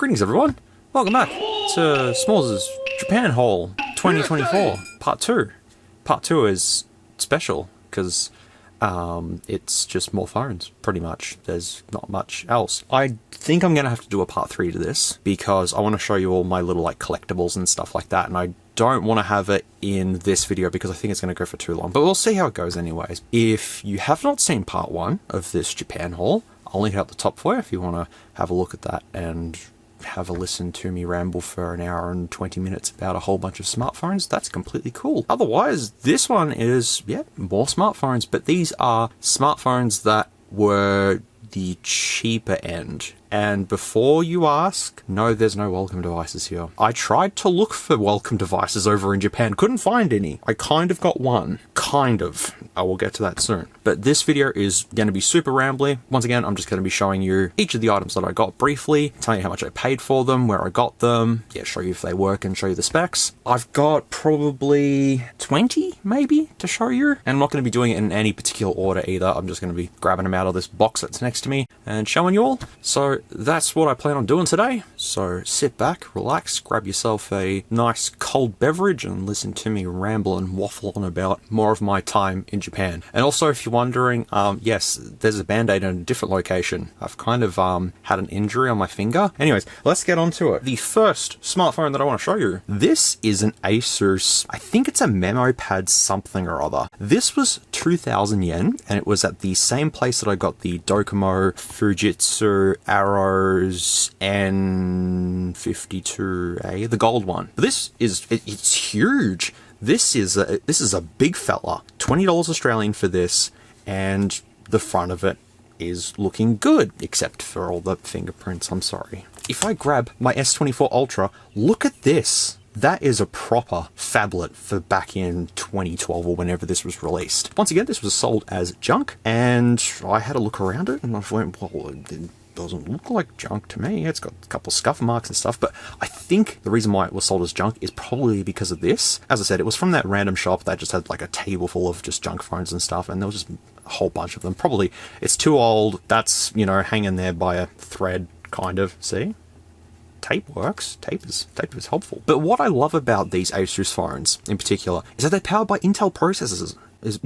Greetings everyone, welcome back to SMOOREZ Japan Haul 2024 Part 2. Part 2 is special because it's just more phones, pretty much. There's not much else. I think I'm going to have to do a Part 3 to this because I want to show you all my little like collectibles and stuff like that, and I don't want to have it in this video because I think it's going to go for too long, but we'll see how it goes anyways. If you have not seen Part 1 of this Japan haul, I'll link it up the top for you if you want to have a look at that and have a listen to me ramble for an hour and 20 minutes about a whole bunch of smartphones. That's completely cool. Otherwise, this one is, yeah, more smartphones, but these are smartphones that were the cheaper end. And before you ask, no, there's no welcome devices here. I tried to look for welcome devices over in Japan, couldn't find any. I kind of got one. Kind of. I will get to that soon. But this video is going to be super rambly. Once again, I'm just going to be showing you each of the items that I got briefly, telling you how much I paid for them, where I got them, yeah, show you if they work and show you the specs. I've got probably 20, maybe, to show you. And I'm not going to be doing it in any particular order either. I'm just going to be grabbing them out of this box that's next to me and showing you all. So that's what I plan on doing today. So sit back, relax, grab yourself a nice cold beverage and listen to me ramble and waffle on about more of my time in Japan. And also, if you're wondering, yes, there's a band-aid in a different location. I've kind of had an injury on my finger. Anyways, let's get on to it. The first smartphone that I want to show you, this is an Asus, I think it's a memo pad something or other. This was 2,000 yen, and it was at the same place that I got the Docomo Fujitsu Arrows N52A, the gold one. But this is, it's huge. This is a big fella. $20 Australian for this, and the front of it is looking good, except for all the fingerprints, I'm sorry. If I grab my S24 Ultra, look at this. That is a proper phablet for back in 2012 or whenever this was released. Once again, this was sold as junk, and I had a look around it, and I went, well, it doesn't look like junk to me. It's got a couple of scuff marks and stuff, but I think the reason why it was sold as junk is probably because of this. As I said, it was from that random shop that just had like a table full of just junk phones and stuff, and there was just a whole bunch of them. Probably it's too old. That's, you know, hanging there by a thread, kind of. See? Tape works. Tape is helpful. But what I love about these Asus phones in particular is that they're powered by Intel processors. Is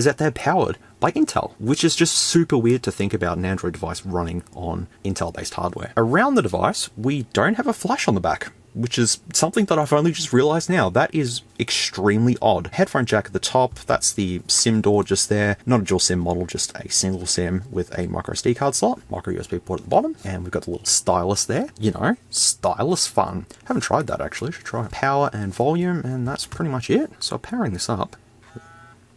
that they're powered by Intel, which is just super weird to think about an Android device running on Intel-based hardware. Around the device, we don't have a flash on the back, which is something that I've only just realized now. That is extremely odd. Headphone jack at the top, that's the SIM door just there. Not a dual SIM model, just a single SIM with a micro SD card slot, micro USB port at the bottom, and we've got the little stylus there. You know, stylus fun. Haven't tried that actually, should try it. Power and volume, and that's pretty much it. So powering this up.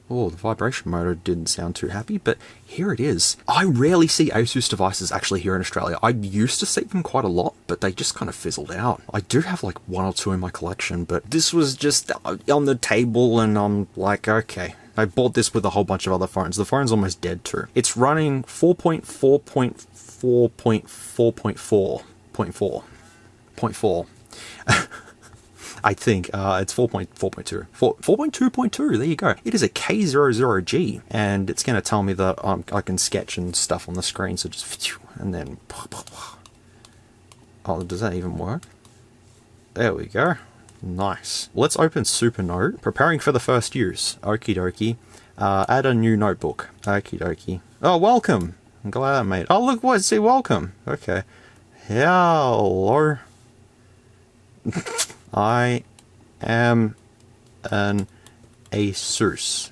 Oh, the vibration motor didn't sound too happy, but here it is. I rarely see Asus devices actually here in Australia. I used to see them quite a lot, but they just kind of fizzled out. I do have like one or two in my collection, but this was just on the table and I'm like, okay. I bought this with a whole bunch of other phones. The phone's almost dead too. It's running 4.4.4.4.4. I think it's 4.4.2. 4.2.2, there you go. It is a K00G, and it's going to tell me that I can sketch and stuff on the screen, so just, and then, oh, does that even work? There we go. Nice. Let's open Supernote. Preparing for the first use. Okie dokie. Add a new notebook. Okie dokie. Oh, welcome. I'm glad I made it. Oh, look, what? See, welcome. Okay. Hello. I am an Asus.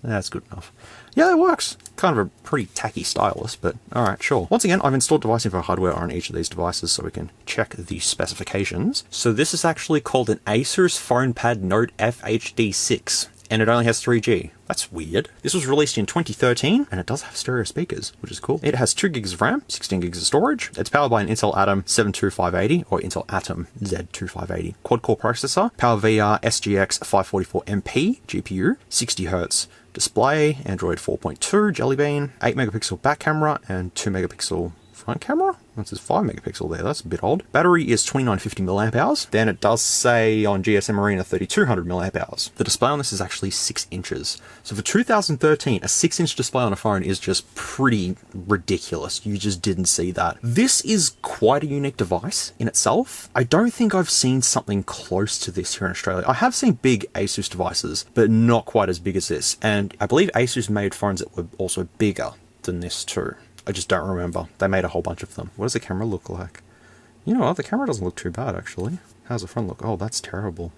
That's good enough. Yeah, that works. Kind of a pretty tacky stylus, but alright, sure. Once again, I've installed device info hardware on each of these devices so we can check the specifications. So this is actually called an Asus PhonePad Note FHD6. And it only has 3G. That's weird. This was released in 2013, and it does have stereo speakers, which is cool. It has 2 gigs of RAM, 16 gigs of storage. It's powered by an Intel Atom 72580, or Intel Atom Z2580 quad-core processor, PowerVR SGX 544MP GPU, 60Hz display, Android 4.2, Jelly Bean, 8 megapixel back camera, and 2 megapixel front camera. That says 5 megapixel there. That's a bit odd. Battery is 2950 milliamp hours. Then it does say on GSM Arena 3200 milliamp hours. The display on this is actually 6 inches. So for 2013, a 6-inch display on a phone is just pretty ridiculous. You just didn't see that. This is quite a unique device in itself. I don't think I've seen something close to this here in Australia. I have seen big Asus devices, but not quite as big as this. And I believe Asus made phones that were also bigger than this too. I just don't remember. They made a whole bunch of them. What does the camera look like? You know what? The camera doesn't look too bad, actually. How's the front look? Oh, that's terrible.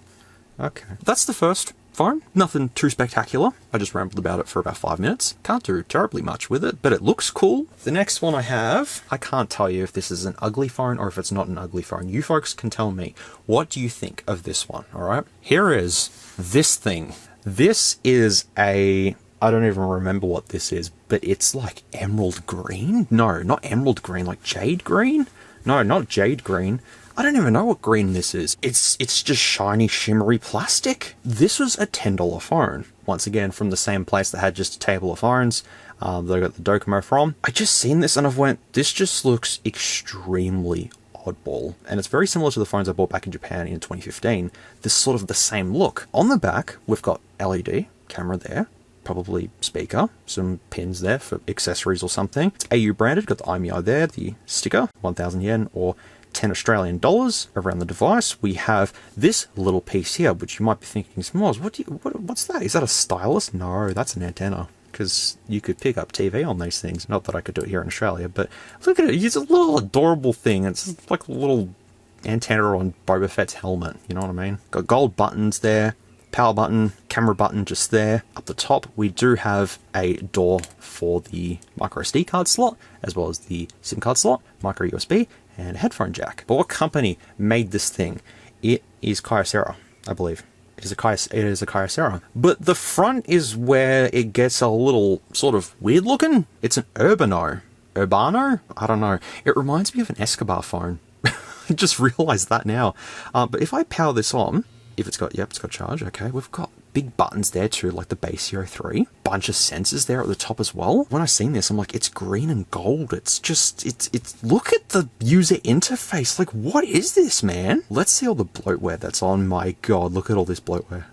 Okay. That's the first phone. Nothing too spectacular. I just rambled about it for about 5 minutes. Can't do terribly much with it, but it looks cool. The next one I have, I can't tell you if this is an ugly phone or if it's not an ugly phone. You folks can tell me. What do you think of this one, alright? Here is this thing. This is a... I don't even remember what this is, but it's like emerald green? No, not emerald green, like jade green? No, not jade green. I don't even know what green this is. It's just shiny, shimmery plastic. This was a $10 phone. Once again, from the same place that had just a table of phones that I got the Docomo from. I just seen this and I've went, this just looks extremely oddball. And it's very similar to the phones I bought back in Japan in 2015. This sort of the same look. On the back, we've got LED camera there. Probably speaker, some pins there for accessories or something. It's AU branded, got the IMEI there, the sticker, 1,000 yen or 10 Australian dollars around the device. We have this little piece here, which you might be thinking, SMOOREZ, what's that? Is that a stylus? No, that's an antenna, because you could pick up TV on these things. Not that I could do it here in Australia, but look at it. It's a little adorable thing. It's like a little antenna on Boba Fett's helmet, you know what I mean? Got gold buttons there. Power button, camera button just there. Up the top, we do have a door for the micro SD card slot, as well as the SIM card slot, micro USB, and a headphone jack. But what company made this thing? It is Kyocera, I believe. It is a Kyocera. But the front is where it gets a little sort of weird looking. It's an Urbano? I don't know. It reminds me of an Escobar phone. I just realized that now. But if I power this on, if it's got, yep, it's got charge, okay. We've got big buttons there too, like the Base Hero 3. Bunch of sensors there at the top as well. When I seen this, I'm like, it's green and gold. It's just, it's, look at the user interface. Like, what is this, man? Let's see all the bloatware that's on. My God, look at all this bloatware.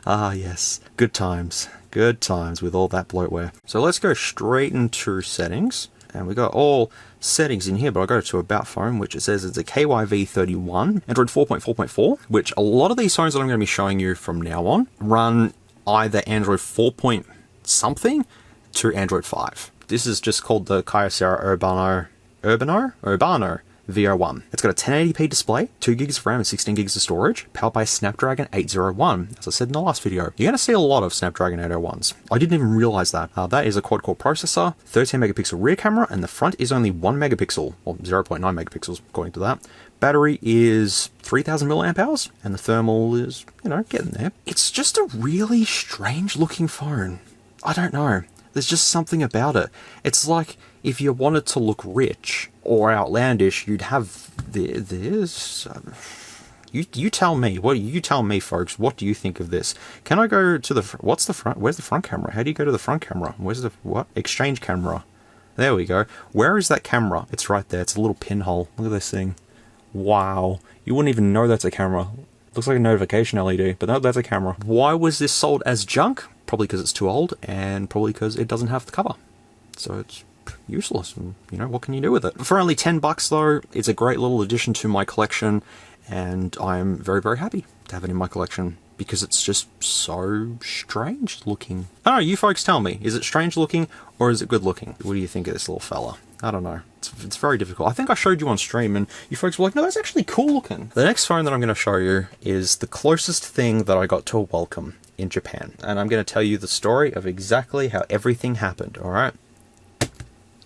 Ah, yes. Good times. Good times with all that bloatware. So let's go straight into settings. And we got all settings in here, but I'll go to About Phone, which it says it's a KYV31, Android 4.4.4, which a lot of these phones that I'm going to be showing you from now on run either Android 4 point something to Android 5. This is just called the Kyocera Urbano V01. It's got a 1080p display, 2 gigs of RAM and 16 gigs of storage, powered by Snapdragon 801. As I said in the last video, you're going to see a lot of Snapdragon 801s. I didn't even realize that. That is a quad-core processor, 13 megapixel rear camera, and the front is only 1 megapixel, or 0.9 megapixels according to that. Battery is 3,000 milliamp hours, and the thermal is, you know, getting there. It's just a really strange looking phone. I don't know. There's just something about it. It's like if you wanted to look rich or outlandish, you'd have this. You tell me. You tell me, folks. What do you think of this? Can I go to the? What's the front? Where's the front camera? How do you go to the front camera? Where's the what? Exchange camera. There we go. Where is that camera? It's right there. It's a little pinhole. Look at this thing. Wow. You wouldn't even know that's a camera. Looks like a notification LED, but no, that's a camera. Why was this sold as junk? Probably because it's too old, and probably because it doesn't have the cover. So it's useless, and you know, what can you do with it? For only $10 though, it's a great little addition to my collection, and I'm very, very happy to have it in my collection, because it's just so strange looking. I don't know, you folks tell me, is it strange looking, or is it good looking? What do you think of this little fella? I don't know. It's very difficult. I think I showed you on stream and you folks were like, no, that's actually cool looking. The next phone that I'm going to show you is the closest thing that I got to a welcome in Japan. And I'm going to tell you the story of exactly how everything happened, alright?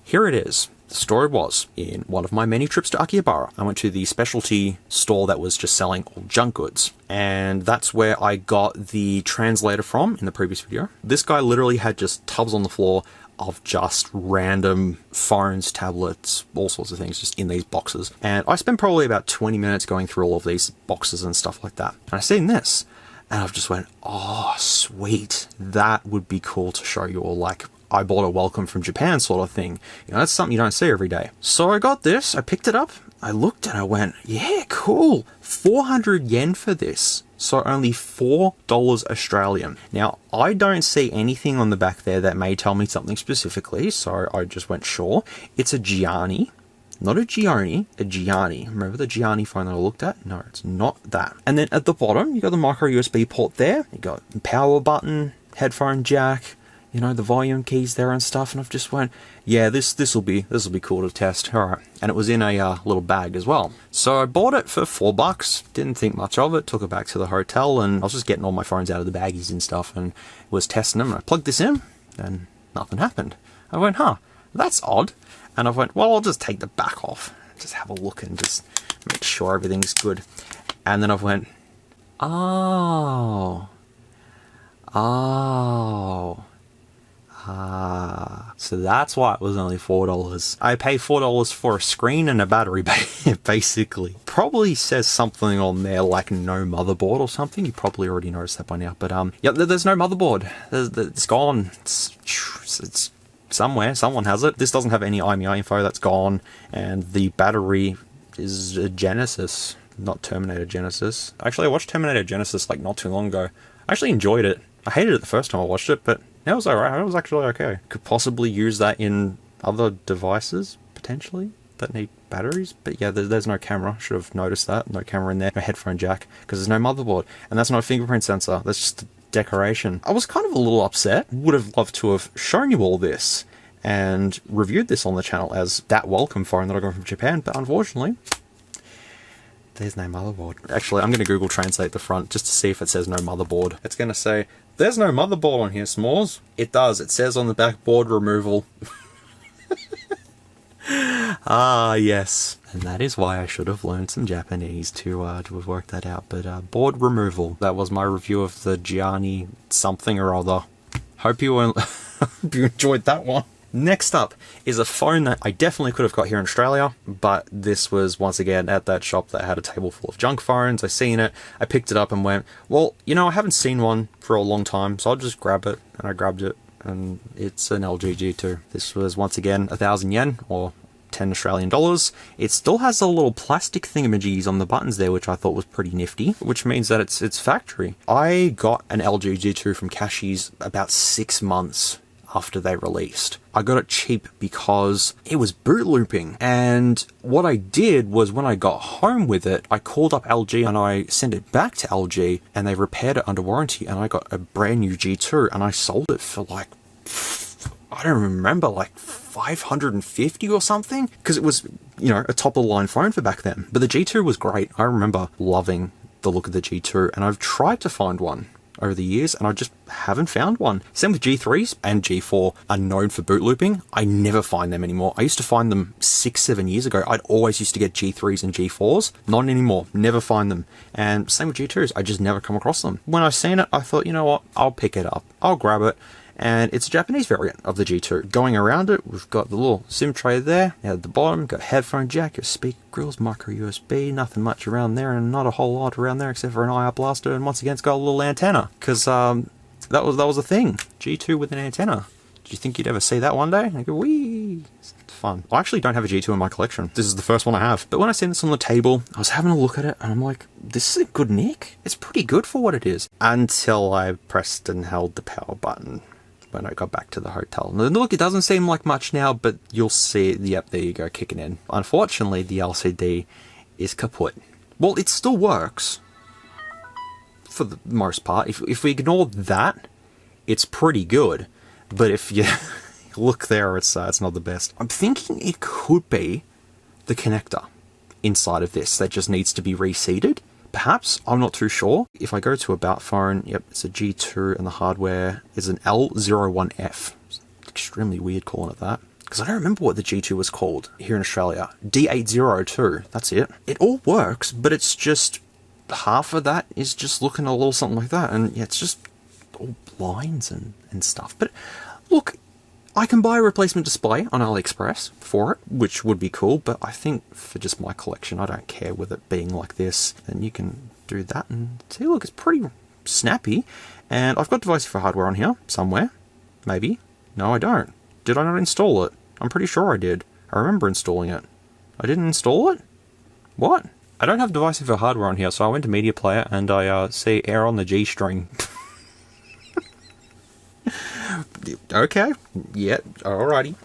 Here it is. The story was, in one of my many trips to Akihabara, I went to the specialty store that was just selling all junk goods. And that's where I got the translator from in the previous video. This guy literally had just tubs on the floor of just random phones, tablets, all sorts of things just in these boxes. And I spent probably about 20 minutes going through all of these boxes and stuff like that. And I seen this, and I've just went, oh, sweet. That would be cool to show you all. Like, I bought a welcome from Japan sort of thing. You know, that's something you don't see every day. So I got this, I picked it up, I looked and I went, yeah, cool. 400 yen for this. So only $4 Australian. Now, I don't see anything on the back there that may tell me something specifically, so I just went, sure. It's a Gianni. Not a Gioni, a Gianni. Remember the Gianni phone that I looked at? No, it's not that. And then at the bottom, you got the micro USB port there. You got the power button, headphone jack, you know, the volume keys there and stuff. And I've just went, yeah, this will be cool to test. All right. And it was in a little bag as well. So I bought it for $4. Didn't think much of it. Took it back to the hotel, and I was just getting all my phones out of the baggies and stuff, and was testing them. And I plugged this in, and nothing happened. I went, huh, that's odd. And I went, well, I'll just take the back off, just have a look and just make sure everything's good. And then I went, so that's why it was only $4. I pay $4 for a screen and a battery, basically. Probably says something on there like no motherboard or something. You probably already noticed that by now. But yeah, there's no motherboard. It's gone. It's somewhere, someone has it. This doesn't have any IMEI info, that's gone. And the battery is a Genesis, not Terminator Genesis. Actually, I watched Terminator Genesis like not too long ago. I actually enjoyed it. I hated it the first time I watched it, but it was alright. It was actually okay. Could possibly use that in other devices, potentially, that need batteries. But yeah, there's no camera. Should have noticed that. No camera in there. No headphone jack, because there's no motherboard. And that's not a fingerprint sensor. That's just decoration. I was kind of a little upset. Would have loved to have shown you all this and reviewed this on the channel as that welcome phone that I got from Japan, but unfortunately there's no motherboard. Actually, I'm going to Google Translate the front just to see if it says no motherboard. It's going to say, there's no motherboard on here, S'MOOREZ. It does. It says on the back, board removal. Ah, yes. And that is why I should have learned some Japanese to have worked that out. But board removal. That was my review of the Gianni something or other. Hope you enjoyed that one. Next up is a phone that I definitely could have got here in Australia, but this was once again at that shop that had a table full of junk phones. I seen it, I picked it up and went, well, you know, I haven't seen one for a long time, so I'll just grab it. And I grabbed it, and it's an LG G2. This was once again 1,000 yen, or 10 Australian dollars. It still has a little plastic thingamajiggies on the buttons there, which I thought was pretty nifty, which means that it's factory. I got an LG G2 from Cashies about 6 months after they released. I got it cheap because it was boot looping, and what I did was when I got home with it, I called up LG and I sent it back to LG, and they repaired it under warranty, and I got a brand new G2, and I sold it for like, I don't remember, like 550 or something, because it was, you know, a top of the line phone for back then. But the G2 was great. I remember loving the look of the G2, and I've tried to find one over the years, and I just haven't found one. Same with G3s and G4 are known for boot looping. I never find them anymore. I used to find them 6-7 years ago. I'd always used to get G3s and G4s. Not anymore. Never find them. And same with G2s. I just never come across them. When I seen it, I thought, you know what? I'll pick it up. I'll grab it. And it's a Japanese variant of the G2. Going around it, we've got the little SIM tray there. At the bottom, got headphone jack, your speaker grills, micro USB, nothing much around there, and not a whole lot around there except for an IR blaster. And once again, it's got a little antenna, because that was a thing. G2 with an antenna. Do you think you'd ever see that one day? I go, wee. It's fun. I actually don't have a G2 in my collection. This is the first one I have. But when I seen this on the table, I was having a look at it, and I'm like, this is a good nick. It's pretty good for what it is. Until I pressed and held the power button when I got back to the hotel. Now, look, it doesn't seem like much now, but you'll see, yep, there you go, kicking in. Unfortunately, the LCD is kaput. Well, it still works, for the most part. If we ignore that, it's pretty good. But if you look there, it's not the best. I'm thinking it could be the connector inside of this that just needs to be reseated. Perhaps, I'm not too sure. If I go to About Phone, yep, it's a G2 and the hardware is an L01F. It's extremely weird calling it that, because I don't remember what the G2 was called here in Australia. D802, that's it. It all works, but it's just half of that is just looking a little something like that, and yeah, it's just all lines and stuff. But look, I can buy a replacement display on AliExpress for it, which would be cool, but I think for just my collection, I don't care with it being like this. And you can do that and see, look, it's pretty snappy. And I've got device for hardware on here somewhere, maybe. No, I don't. Did I not install it? I'm pretty sure I did. I remember installing it. I didn't install it? What? I don't have device info hardware on here, so I went to media player and I see error on the G string. Okay. Yeah, alrighty.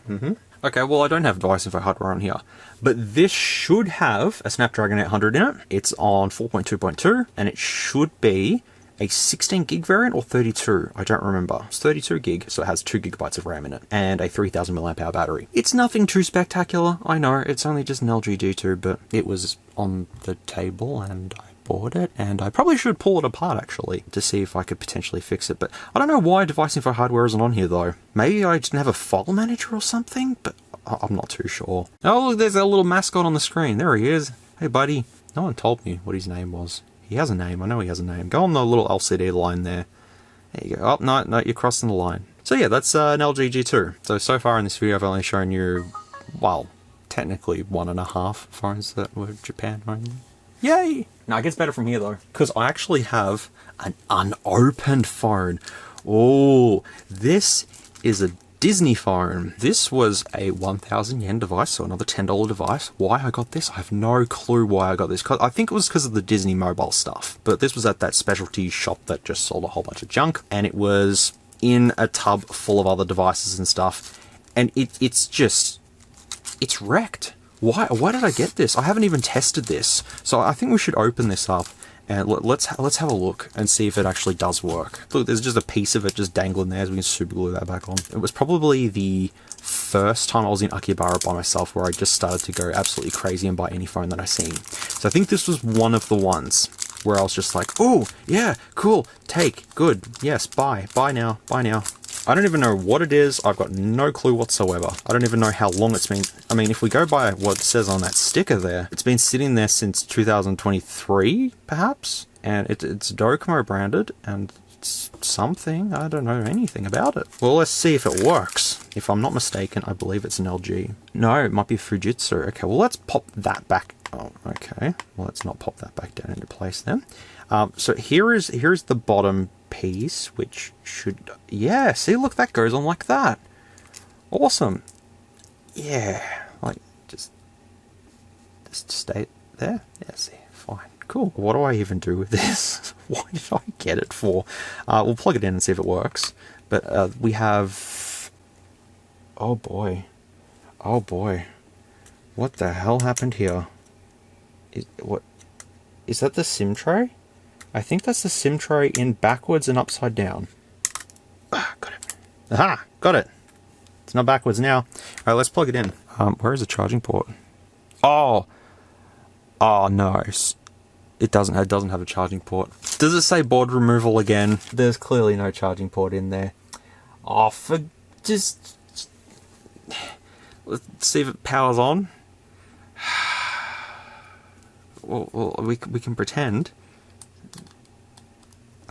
Okay, well, I don't have device info hardware on here, but this should have a Snapdragon 800 in it. It's on 4.2.2, and it should be a 16 gig variant or 32. I don't remember. It's 32 gig, so it has 2 gigabytes of RAM in it, and a 3000 mAh battery. It's nothing too spectacular. I know, it's only just an LG G2, but it was on the table, and I bought it, and I probably should pull it apart actually to see if I could potentially fix it, but I don't know why device info hardware isn't on here though. Maybe I didn't have a file manager or something, but I'm not too sure. Oh look, there's a little mascot on the screen. There he is. Hey buddy. No one told me what his name was. He has a name. I know he has a name. Go on the little LCD line there. There you go. Oh no, you're crossing the line. So yeah, that's an LG G2. So far in this video I've only shown you, well, technically 1.5 phones that were Japan only. Yay! Now it gets better from here though, because I actually have an unopened phone. Oh, this is a Disney phone. This was a 1,000 yen device, so another $10 device. Why I got this? I have no clue why I got this. I think it was because of the Disney mobile stuff. But this was at that specialty shop that just sold a whole bunch of junk, and it was in a tub full of other devices and stuff. And it's wrecked. Why did I get this? I haven't even tested this. So I think we should open this up and let's have a look and see if it actually does work. Look, there's just a piece of it just dangling there, so we can super glue that back on. It was probably the first time I was in Akihabara by myself where I just started to go absolutely crazy and buy any phone that I seen. So I think this was one of the ones where I was just like, oh, yeah, cool, take, good, yes, buy now, buy now. I don't even know what it is. I've got no clue whatsoever. I don't even know how long it's been. I mean, if we go by what it says on that sticker there, it's been sitting there since 2023, perhaps? And it's Docomo branded, and it's something. I don't know anything about it. Well, let's see if it works. If I'm not mistaken, I believe it's an LG. No, it might be Fujitsu. Okay, well, let's pop that back. Oh, okay. Well, let's not pop that back down into place then. So here's the bottom piece, which should, yeah, see, look, that goes on like that. Awesome. Yeah, like just stay there. Yeah, see, fine, cool. What do I even do with this? Why did I get it for? We'll plug it in and see if it works. But we have, oh boy, what the hell happened here? What is that? The SIM tray? I think that's the SIM tray in backwards and upside down. Ah, got it. Aha, got it. It's not backwards now. All right, let's plug it in. Where is the charging port? Oh no, it doesn't have a charging port. Does it say board removal again? There's clearly no charging port in there. Oh, let's see if it powers on. Well, we can pretend.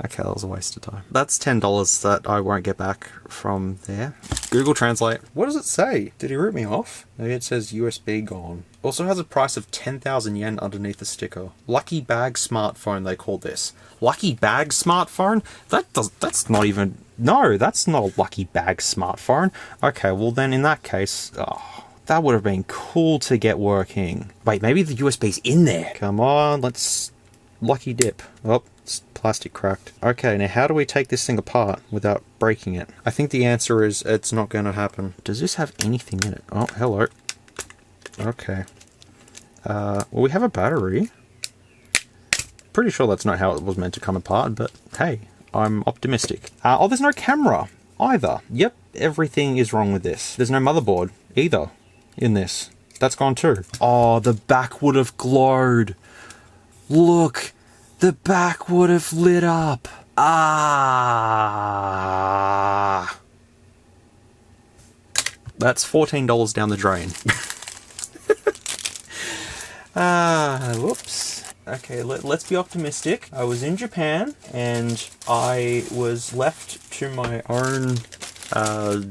Okay, that was a waste of time. That's $10 that I won't get back from there. Google Translate. What does it say? Did he root me off? Maybe it says USB gone. Also has a price of 10,000 yen underneath the sticker. Lucky bag smartphone, they call this. Lucky bag smartphone? That's not even... No, that's not a lucky bag smartphone. Okay, well then in that case... Oh, that would have been cool to get working. Wait, maybe the USB's in there. Come on, let's... Lucky dip. Oh, it's plastic cracked. Okay, now how do we take this thing apart without breaking it? I think the answer is it's not going to happen. Does this have anything in it? Oh, hello. Okay. Well, we have a battery. Pretty sure that's not how it was meant to come apart, but hey, I'm optimistic. Oh, there's no camera either. Yep, everything is wrong with this. There's no motherboard either in this. That's gone too. Oh, the back would have glowed. Look, the back would have lit up. Ah. That's $14 down the drain. Whoops. Okay, let's be optimistic. I was in Japan and I was left to my own, I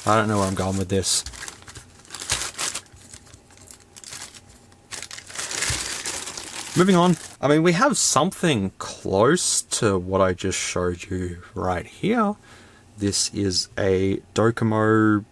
don't know where I'm going with this. Moving on. I mean, we have something close to what I just showed you right here. This is a Docomo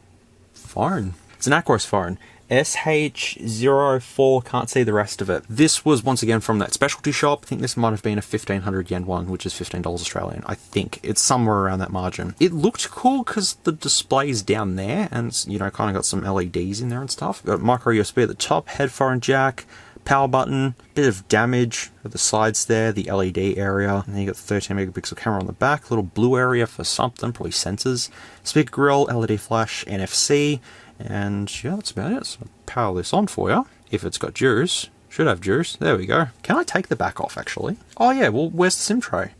phone. It's an Aquos phone. SH04, can't see the rest of it. This was once again from that specialty shop. I think this might have been a 1500 yen one, which is $15 Australian. I think it's somewhere around that margin. It looked cool because the display's down there and, you know, kind of got some LEDs in there and stuff. Got micro USB at the top, headphone jack, power button, bit of damage at the sides there, the LED area, and then you got the 13 megapixel camera on the back, little blue area for something, probably sensors, speaker grill, LED flash, NFC, and yeah, that's about it. So I'll power this on for you. If it's got juice, should have juice. There we go. Can I take the back off actually? Oh yeah, well, where's the SIM tray?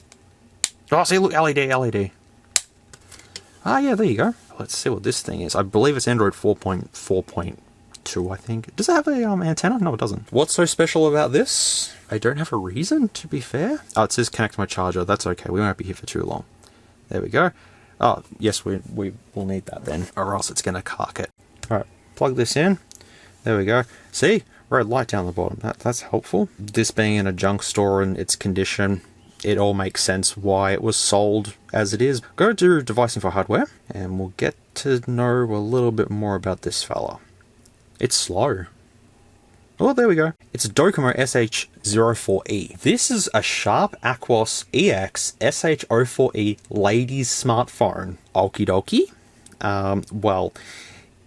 Oh, see, look, LED. Ah, yeah, there you go. Let's see what this thing is. I believe it's Android 4.4.2, I think. Does it have a antenna? No, it doesn't. What's so special about this? I don't have a reason, to be fair. Oh, it says connect my charger. That's okay. We won't be here for too long. There we go. Oh, yes, we will need that then, or else it's going to cark it. Alright, plug this in. There we go. See? Red light down the bottom. That's helpful. This being in a junk store and its condition, it all makes sense why it was sold as it is. Go to device info hardware, and we'll get to know a little bit more about this fella. It's slow. Oh, there we go. It's a Docomo SH04E. This is a Sharp Aquos EX SH04E ladies smartphone. Okie dokie. Well,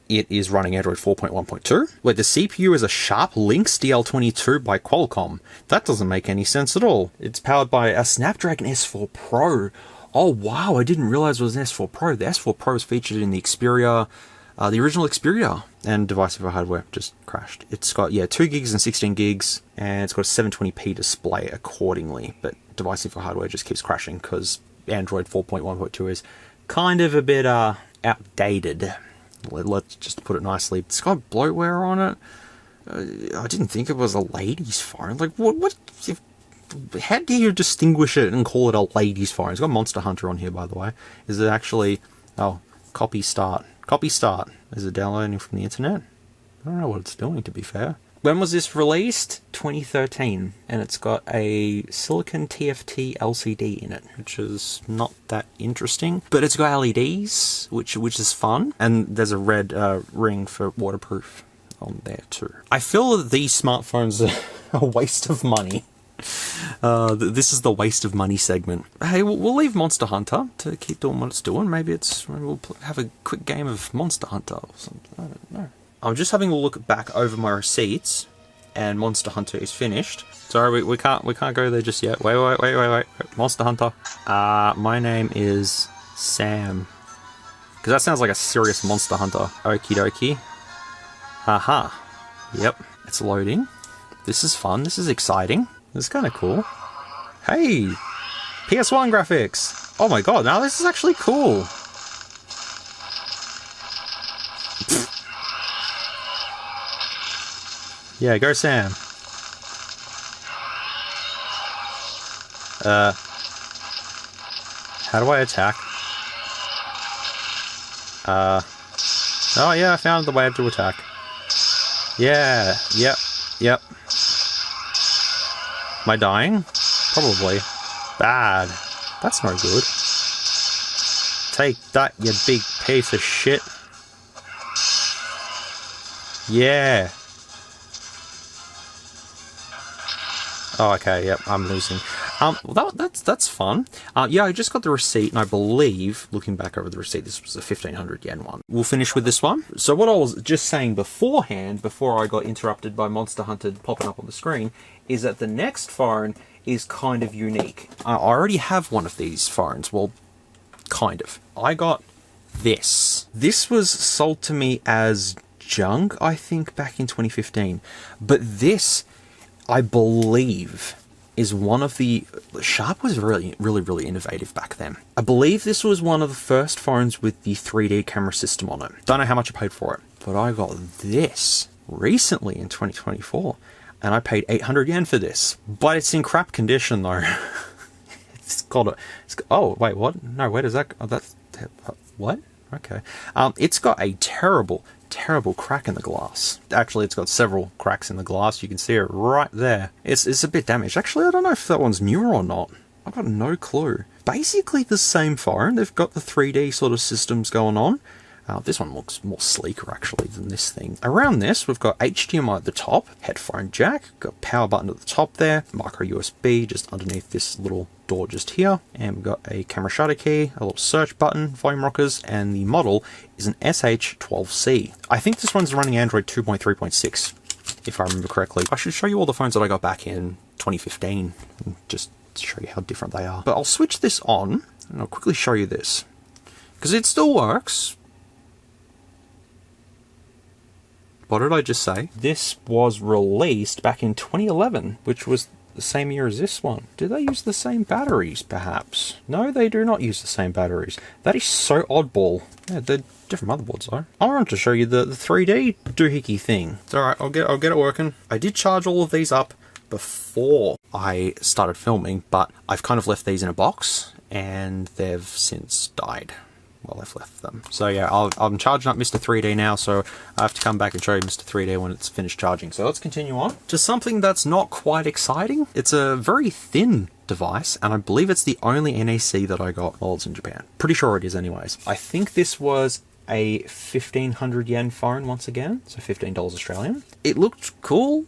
it is running Android 4.1.2, where the CPU is a Sharp Lynx DL22 by Qualcomm. That doesn't make any sense at all. It's powered by a Snapdragon S4 Pro. Oh wow, I didn't realize it was an S4 Pro. The S4 Pro is featured in the Xperia, the original Xperia, and device info hardware just crashed. It's got, yeah, 2 gigs and 16 gigs, and it's got a 720p display accordingly, but device info hardware just keeps crashing because Android 4.1.2 is kind of a bit outdated. Let's just put it nicely. It's got bloatware on it. I didn't think it was a ladies' phone. Like, what? How do you distinguish it and call it a ladies' phone? It's got Monster Hunter on here, by the way. Is it actually... Oh, copy start. Copy start. Is it downloading from the internet? I don't know what it's doing, to be fair. When was this released? 2013. And it's got a silicon TFT LCD in it, which is not that interesting. But it's got LEDs, which is fun. And there's a red ring for waterproof on there too. I feel that these smartphones are a waste of money. This is the waste of money segment. Hey, we'll leave Monster Hunter to keep doing what it's doing. Maybe we'll have a quick game of Monster Hunter or something. I don't know. I'm just having a look back over my receipts, and Monster Hunter is finished. Sorry, we can't go there just yet. Wait. Monster Hunter. My name is Sam. Because that sounds like a serious Monster Hunter. Okie dokie. Haha. Yep, it's loading. This is fun. This is exciting. This is kind of cool. Hey! PS1 graphics! Oh my god, now this is actually cool. Yeah, go Sam. How do I attack? Oh yeah, I found the way to attack. Yeah, yep. Am I dying? Probably. Bad. That's no good. Take that, you big piece of shit. Yeah. Oh, okay, yep, I'm losing. Well, that's fun. Yeah, I just got the receipt, and I believe, looking back over the receipt, this was a 1500 yen one. We'll finish with this one. So what I was just saying beforehand, before I got interrupted by Monster Hunter popping up on the screen, is that the next phone is kind of unique. I already have one of these phones. Well, kind of. I got this. This was sold to me as junk, I think, back in 2015. But this, I believe, is one of the... Sharp was really innovative back then. I believe this was one of the first phones with the 3D camera system on it. Don't know how much I paid for it, but I got this recently in 2024, and I paid 800 yen for this. But it's in crap condition though. Oh, wait, what? No, where does that... Oh, that's... What? Okay. It's got a terrible crack in the glass. Actually, it's got several cracks in the glass. You can see it right there. It's a bit damaged. Actually, I don't know if that one's newer or not. I've got no clue. basically the same phone. They've got the 3D sort of systems going on. This one looks more sleeker actually than this thing. Around this, we've got HDMI at the top, headphone jack, got power button at the top there, micro USB just underneath this little door just here, and we've got a camera shutter key, a little search button, volume rockers, and the model is an SH12C. I think this one's running Android 2.3.6, if I remember correctly. I should show you all the phones that I got back in 2015, just to show you how different they are. But I'll switch this on, and I'll quickly show you this, because it still works. What did I just say? This was released back in 2011, which was the same year as this one. Do they use the same batteries, perhaps? No, they do not use the same batteries. That is so oddball. Yeah, they're different motherboards, though. I wanted to show you the 3D doohickey thing. It's alright, I'll get it working. I did charge all of these up before I started filming, but I've kind of left these in a box, and they've since died. Well, I've left them. So yeah, I'm charging up Mr. 3D now, so I have to come back and show you Mr. 3D when it's finished charging. So let's continue on to something that's not quite exciting. It's a very thin device, and I believe it's the only NAC that I got while it's in Japan. Pretty sure it is anyways. I think this was a 1500 yen phone once again, so $15 Australian. It looked cool.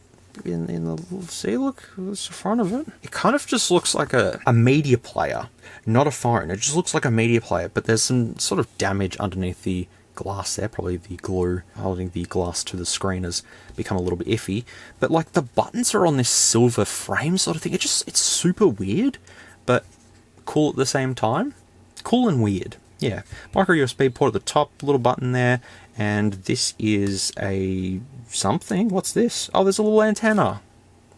In the see, look, it's the front of it. It kind of just looks like a media player, not a phone. It just looks like a media player, but there's some sort of damage underneath the glass there. Probably the glue holding the glass to the screen has become a little bit iffy. But like the buttons are on this silver frame sort of thing. It's super weird, but cool at the same time. Cool and weird. Yeah, micro USB port at the top, little button there, and this is a something. What's this? Oh, there's a little antenna.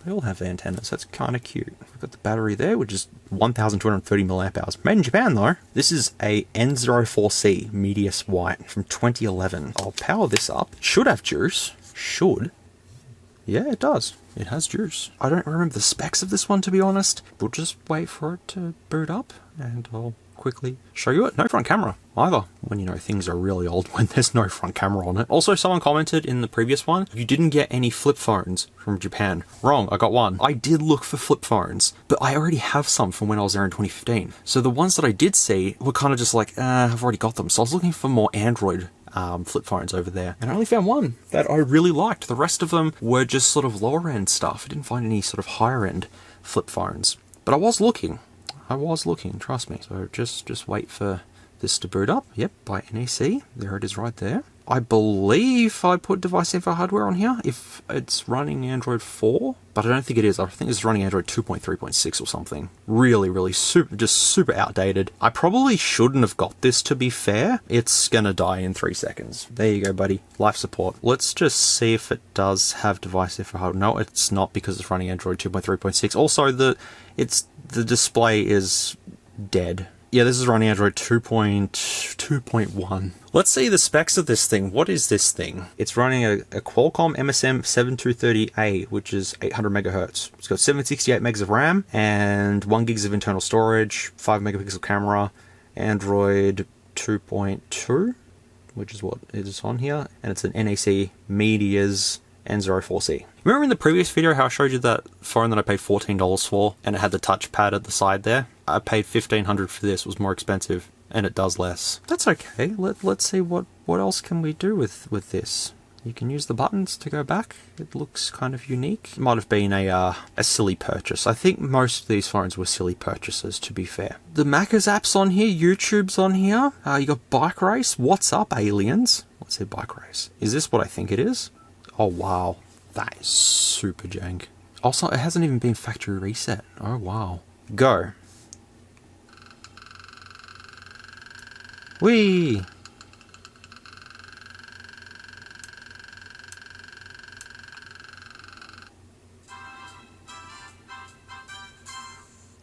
They all have antennas. That's kind of cute. We've got the battery there, which is 1,230 milliamp hours. Made in Japan, though. This is a N04C Medius White from 2011. I'll power this up. Should have juice. Should. Yeah, it does. It has juice. I don't remember the specs of this one, to be honest. We'll just wait for it to boot up, and I'll quickly show you it. No front camera either, when you know things are really old when there's no front camera on it. Also, someone commented in the previous one, you didn't get any flip phones from Japan. Wrong, I got one. I did look for flip phones, but I already have some from when I was there in 2015. So the ones that I did see were kind of just like, I've already got them. So I was looking for more Android flip phones over there, and I only found one that I really liked. The rest of them were just sort of lower end stuff. I didn't find any sort of higher end flip phones, but I was looking, trust me. So just wait for this to boot up. Yep, by NAC. There it is right there. I believe I put device info hardware on here if it's running Android 4, but I don't think it is. I think it's running Android 2.3.6 or something. Really super outdated. I probably shouldn't have got this, to be fair. It's gonna die in 3 seconds. There you go, buddy. Life support. Let's just see if it does have device info hardware. No, it's not, because it's running Android 2.3.6. Also, the display is dead. Yeah, this is running Android 2.2.1. Let's see the specs of this thing. What is this thing? It's running a Qualcomm MSM 7230A, which is 800 megahertz. It's got 768 megs of RAM and 1 gigs of internal storage, 5 megapixel camera, Android 2.2, which is what it is on here, and it's an NAC Media's N04C. Remember in the previous video how I showed you that phone that I paid $14 for, and it had the touchpad at the side there? I paid $1,500 for this. It was more expensive, and it does less. That's okay. Let's see what else can we do with this. You can use the buttons to go back. It looks kind of unique. It might have been a silly purchase. I think most of these phones were silly purchases, to be fair. The Macca's app's on here. YouTube's on here. You got Bike Race. What's up, aliens? What's their Bike Race? Is this what I think it is? Oh, wow. That is super jank. Also, it hasn't even been factory reset. Oh, wow. Go. Whee!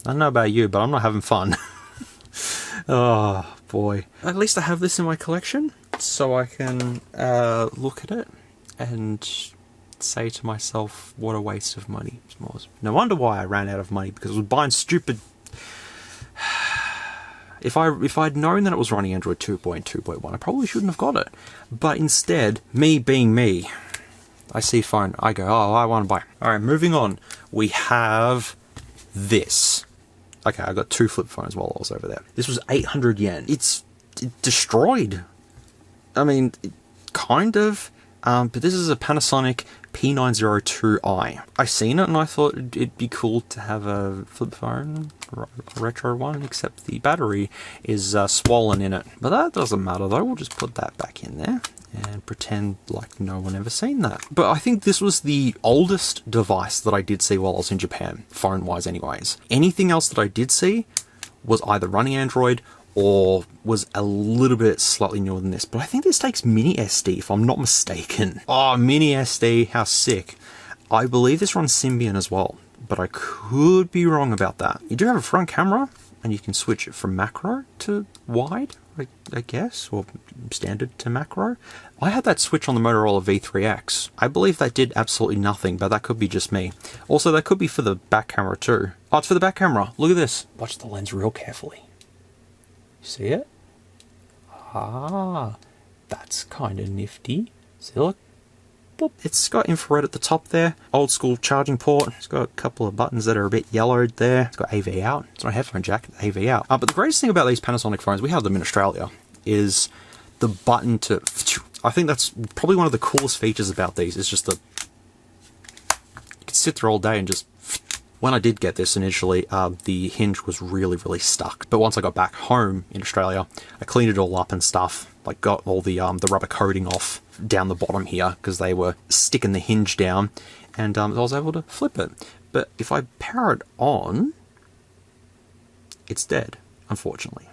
I don't know about you, but I'm not having fun. Oh, boy. At least I have this in my collection, so I can look at it and say to myself, what a waste of money. SMOOREZ. No wonder why I ran out of money, because I was buying stupid... If I'd known that it was running Android 2.2.1, I probably shouldn't have got it. But instead, me being me, I see phone, I go, oh, I want to buy. Alright, moving on. We have this. Okay, I got 2 flip phones while I was over there. This was 800 yen. It's destroyed. I mean, kind of. But this is a Panasonic P902i. I seen it and I thought it'd be cool to have a flip phone, a retro one, except the battery is swollen in it. But that doesn't matter though, we'll just put that back in there and pretend like no one ever seen that. But I think this was the oldest device that I did see while I was in Japan, phone-wise anyways. Anything else that I did see was either running Android or was a little bit slightly newer than this. But I think this takes mini SD, if I'm not mistaken. Oh, mini SD, how sick. I believe this runs Symbian as well, but I could be wrong about that. You do have a front camera, and you can switch it from macro to wide, I guess, or standard to macro. I had that switch on the Motorola V3X. I believe that did absolutely nothing, but that could be just me. Also, that could be for the back camera too. Oh, it's for the back camera. Look at this. Watch the lens real carefully. See it? Ah, that's kind of nifty. See, look. Boop. It's got infrared at the top there. Old school charging port. It's got a couple of buttons that are a bit yellowed there. It's got AV out. It's not a headphone jack, AV out. But the greatest thing about these Panasonic phones, we have them in Australia, is the button to... I think that's probably one of the coolest features about these, is just the... You can sit there all day and just... When I did get this initially, the hinge was really, really stuck. But once I got back home in Australia, I cleaned it all up and stuff. Like got all the rubber coating off down the bottom here because they were sticking the hinge down, and I was able to flip it. But if I power it on, it's dead, unfortunately,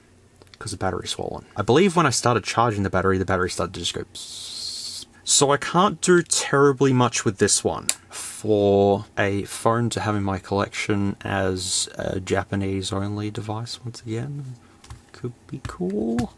because the battery's swollen. I believe when I started charging the battery started to just go psst. So I can't do terribly much with this one. For a phone to have in my collection as a Japanese-only device, once again, could be cool.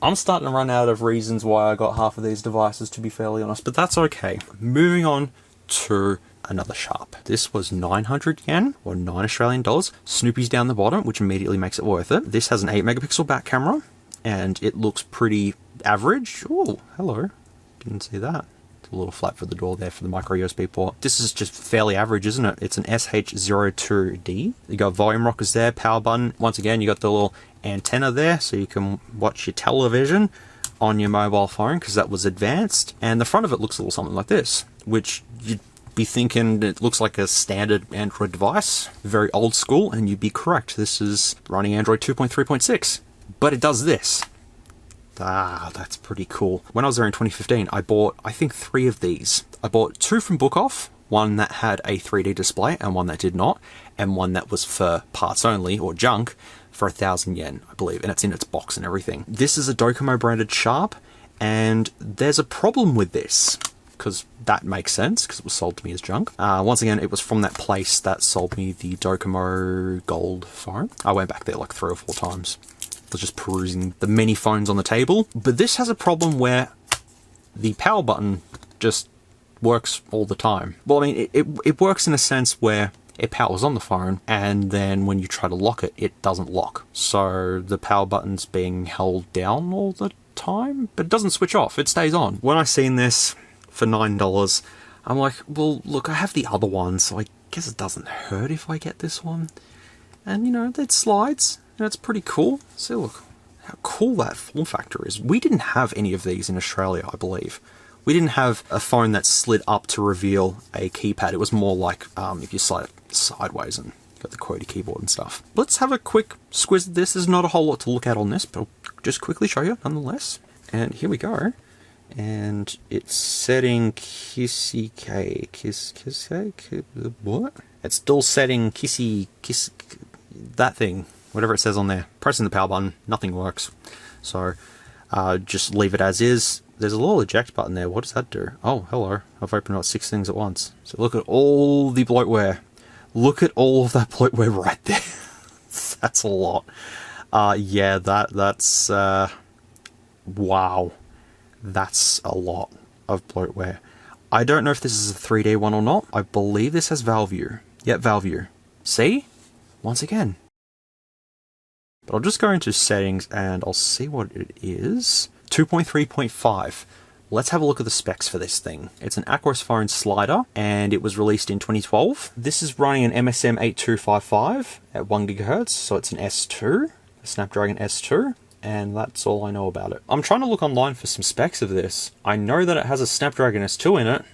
I'm starting to run out of reasons why I got half of these devices, to be fairly honest, but that's okay. Moving on to another Sharp. This was 900 yen, or 9 Australian dollars. Snoopy's down the bottom, which immediately makes it worth it. This has an 8 megapixel back camera, and it looks pretty average. Oh, hello. Didn't see that. A little flap for the door there for the micro USB port. This is just fairly average, isn't it? It's an SH02D. You got volume rockers there, power button. Once again, you got the little antenna there, so you can watch your television on your mobile phone, because that was advanced. And the front of it looks a little something like this, which you'd be thinking it looks like a standard Android device. Very old school, and you'd be correct. This is running Android 2.3.6, but it does this. Ah, that's pretty cool. When I was there in 2015, I bought, I think, 3 of these. I bought 2 from Book Off, one that had a 3D display and one that did not, and one that was for parts only, or junk, for 1,000 yen, I believe, and it's in its box and everything. This is a Docomo branded Sharp, and there's a problem with this, because that makes sense, because it was sold to me as junk. Once again, it was from that place that sold me the Docomo Gold phone. I went back there like 3 or 4 times. Was just perusing the many phones on the table, but this has a problem where the power button just works all the time. Well, I mean, it works in a sense where it powers on the phone, and then when you try to lock it, it doesn't lock. So the power button's being held down all the time, but it doesn't switch off, it stays on. When I seen this for $9, I'm like, well, look, I have the other one, so I guess it doesn't hurt if I get this one. And, you know, it slides. And it's pretty cool. See, look how cool that form factor is. We didn't have any of these in Australia, I believe. We didn't have a phone that slid up to reveal a keypad. It was more like if you slide it sideways and got the QWERTY keyboard and stuff. Let's have a quick squiz at this. There's not a whole lot to look at on this, but I'll just quickly show you nonetheless. And here we go. And it's setting what? It's still setting that thing. Whatever it says on there. Pressing the power button, nothing works. So just leave it as is. There's a little eject button there. What does that do? Oh, hello. I've opened up 6 things at once. So look at all the bloatware. Look at all of that bloatware right there. That's a lot. Yeah, that's wow. That's a lot of bloatware. I don't know if this is a 3D one or not. I believe this has valve view. Yep, valve view. See? Once again. But I'll just go into settings and I'll see what it is. 2.3.5. let's have a look at the specs for this thing. It's an Aquos phone slider, and it was released in 2012. This is running an MSM 8255 at 1 GHz, so it's an S2, a Snapdragon S2. And that's all I know about it. I'm trying to look online for some specs of this. I know that it has a Snapdragon S2 in it,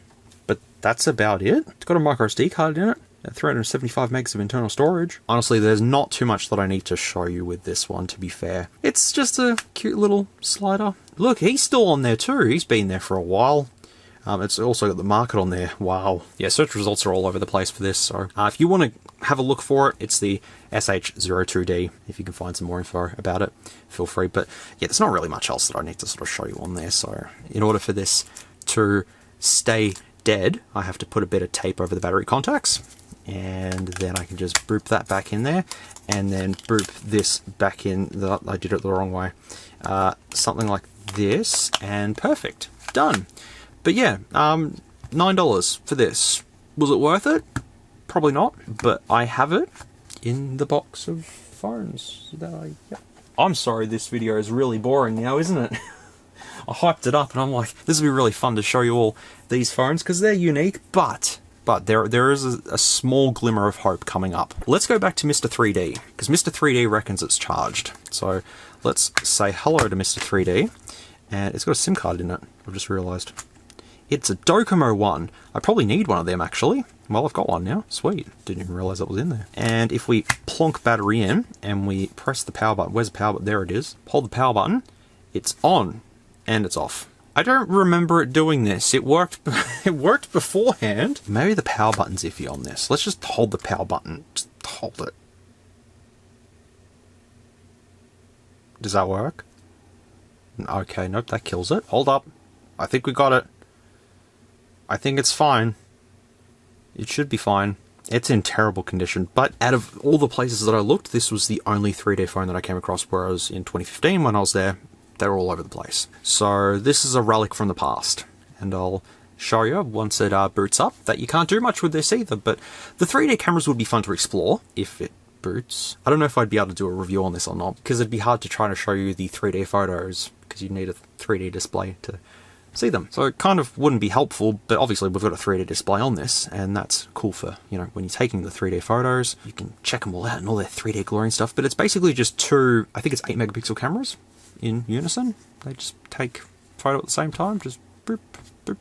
but that's about it. It's got a microSD card in it, at 375 megs of internal storage. Honestly, there's not too much that I need to show you with this one, to be fair. It's just a cute little slider. Look, he's still on there too. He's been there for a while. It's also got the market on there. Wow. Yeah, search results are all over the place for this. So if you want to have a look for it, it's the SH02D. If you can find some more info about it, feel free. But yeah, there's not really much else that I need to sort of show you on there. So in order for this to stay dead, I have to put a bit of tape over the battery contacts. And then I can just boop that back in there. And then boop this back in. I did it the wrong way. Something like this. And perfect. Done. But yeah, $9 for this. Was it worth it? Probably not, but I have it in the box of phones that I'm sorry this video is really boring now, isn't it? I hyped it up and I'm like, this would be really fun to show you all these phones because they're unique, but there is a small glimmer of hope coming up. Let's go back to Mr. 3D, because Mr. 3D reckons it's charged. So let's say hello to Mr. 3D, and it's got a SIM card in it, I've just realised. It's a Docomo one. I probably need one of them, actually. Well, I've got one now. Sweet. Didn't even realize that was in there. And if we plonk battery in and we press the power button, where's the power button? There it is. Hold the power button. It's on and it's off. I don't remember it doing this. It worked. It worked beforehand. Maybe the power button's iffy on this. Let's just hold the power button. Just hold it. Does that work? Okay, nope, that kills it. Hold up. I think we got it. I think it's fine. It should be fine. It's in terrible condition, but out of all the places that I looked, this was the only 3D phone that I came across, whereas in 2015 when I was there, they were all over the place. So this is a relic from the past, and I'll show you once it boots up that you can't do much with this either, but the 3D cameras would be fun to explore if it boots. I don't know if I'd be able to do a review on this or not, because it'd be hard to try to show you the 3D photos, because you'd need a 3D display to see them. So it kind of wouldn't be helpful, but obviously we've got a 3D display on this, and that's cool for, you know, when you're taking the 3D photos, you can check them all out and all their 3D glory and stuff, but it's basically just two, I think it's 8 megapixel cameras in unison. They just take photo at the same time, just boop, boop,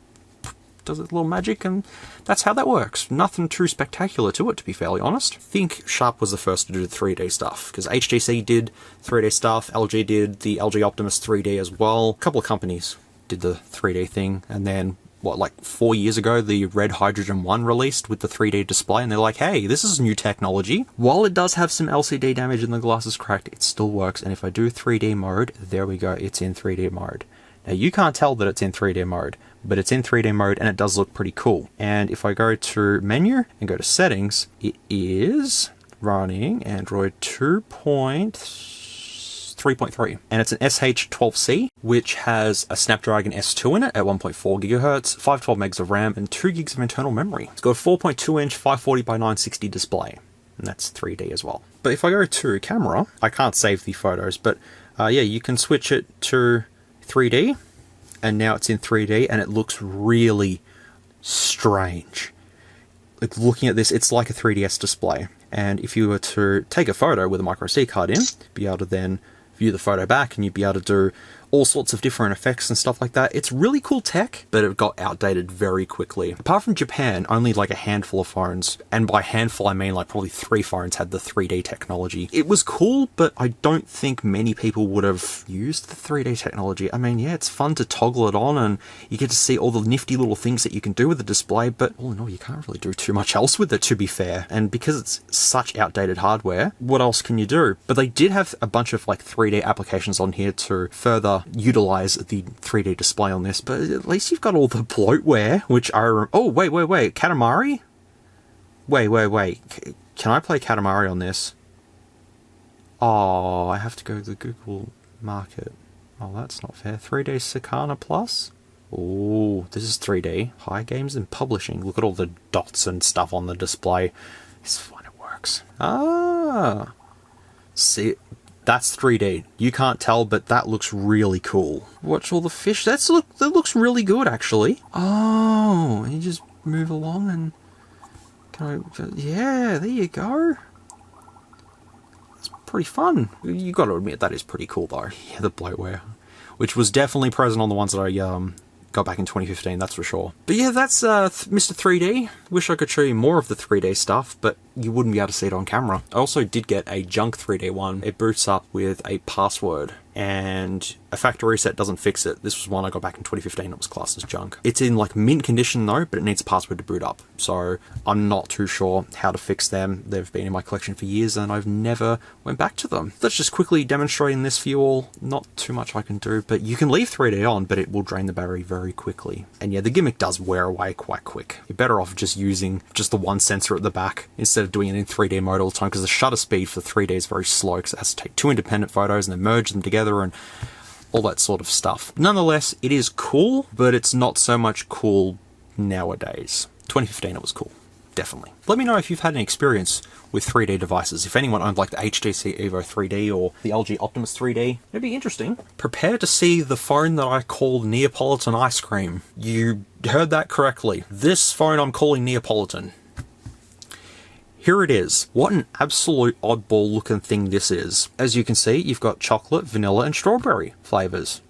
does its little magic, and that's how that works. Nothing too spectacular to it, to be fairly honest. I think Sharp was the first to do the 3D stuff, because HTC did 3D stuff, LG did the LG Optimus 3D as well. A couple of companies did the 3D thing, and then what, like 4 years ago the Red Hydrogen 1 released with the 3D display, and they're like, hey, this is new technology. While it does have some LCD damage and the glass is cracked, it still works, and if I do 3D mode, there we go, it's in 3D mode. Now you can't tell that it's in 3D mode, but it's in 3D mode and it does look pretty cool. And if I go to menu and go to settings, it is running Android 2.3.3, and it's an SH12C, which has a Snapdragon S2 in it at 1.4 GHz, 512 megs of RAM, and 2 gigs of internal memory. It's got a 4.2-inch 540 by 960 display, and that's 3D as well. But if I go to camera, I can't save the photos, but yeah, you can switch it to 3D, and now it's in 3D, and it looks really strange. Like, looking at this, it's like a 3DS display. And if you were to take a photo with a microSD card in, be able to then view the photo back, and you'd be able to do all sorts of different effects and stuff like that. It's really cool tech, but it got outdated very quickly. Apart from Japan, only like a handful of phones, and by handful I mean like probably 3 phones had the 3D technology. It was cool, but I don't think many people would have used the 3D technology. I mean, yeah, it's fun to toggle it on, and you get to see all the nifty little things that you can do with the display, but all in all, you can't really do too much else with it, to be fair. And because it's such outdated hardware, what else can you do? But they did have a bunch of like 3D applications on here to further utilize the 3D display on this, but at least you've got all the bloatware, which are... Oh, wait, Katamari? Wait. Can I play Katamari on this? Oh, I have to go to the Google Market. Oh, that's not fair. 3D Sakana Plus? Oh, this is 3D. High Games and Publishing. Look at all the dots and stuff on the display. It's fine, it works. Ah! See... That's 3D. You can't tell, but that looks really cool. Watch all the fish. That looks really good, actually. Oh, you just move along and... yeah, there you go. It's pretty fun. You got to admit, that is pretty cool, though. Yeah, the bloatware. Which was definitely present on the ones that I got back in 2015, that's for sure. But yeah, that's Mr. 3D. Wish I could show you more of the 3D stuff, but you wouldn't be able to see it on camera. I also did get a junk 3D one. It boots up with a password, and a factory reset doesn't fix it. This was one I got back in 2015. It was classed as junk. It's in like mint condition though, but it needs a password to boot up. So I'm not too sure how to fix them. They've been in my collection for years and I've never went back to them. Let's just quickly demonstrating this for you all. Not too much I can do, but you can leave 3D on, but it will drain the battery very quickly. And yeah, the gimmick does wear away quite quick. You're better off just using just the one sensor at the back instead of doing it in 3D mode all the time, because the shutter speed for 3D is very slow because it has to take two independent photos and then merge them together and all that sort of stuff. Nonetheless, it is cool, but it's not so much cool nowadays. 2015 it was cool, definitely. Let me know if you've had an experience with 3D devices. If anyone owned like the HTC Evo 3D or the LG Optimus 3D, it'd be interesting. Prepare to see the phone that I call Neapolitan ice cream. You heard that correctly. This phone I'm calling Neapolitan. Here it is. What an absolute oddball looking thing this is. As you can see, you've got chocolate, vanilla, and strawberry flavors.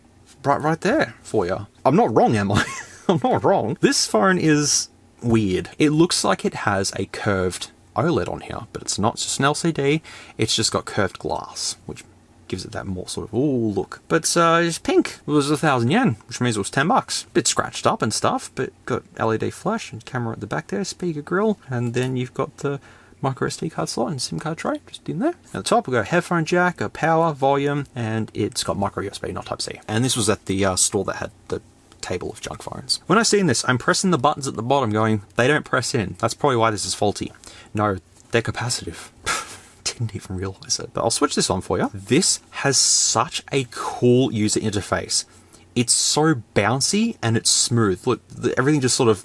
Right there for you. I'm not wrong, am I? I'm not wrong. This phone is weird. It looks like it has a curved OLED on here, but it's not. It's just an LCD. It's just got curved glass, which gives it that more sort of, ooh, look. But it's pink. It was 1,000 yen, which means it was 10 bucks. Bit scratched up and stuff, but got LED flash and camera at the back there, speaker grill, and then you've got the micro SD card slot and SIM card tray just in there. At the top we've got a headphone jack, a power, volume, and it's got micro USB, not Type-C. And this was at the store that had the table of junk phones. When I seen this, I'm pressing the buttons at the bottom going, they don't press in. That's probably why this is faulty. No, they're capacitive. Didn't even realize it. But I'll switch this on for you. This has such a cool user interface. It's so bouncy and it's smooth. Look, everything just sort of...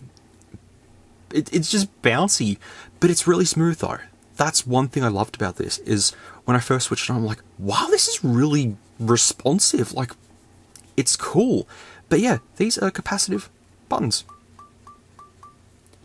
It's just bouncy, but it's really smooth though. That's one thing I loved about this, is when I first switched it on, I'm like, wow, this is really responsive. Like, it's cool. But yeah, these are capacitive buttons.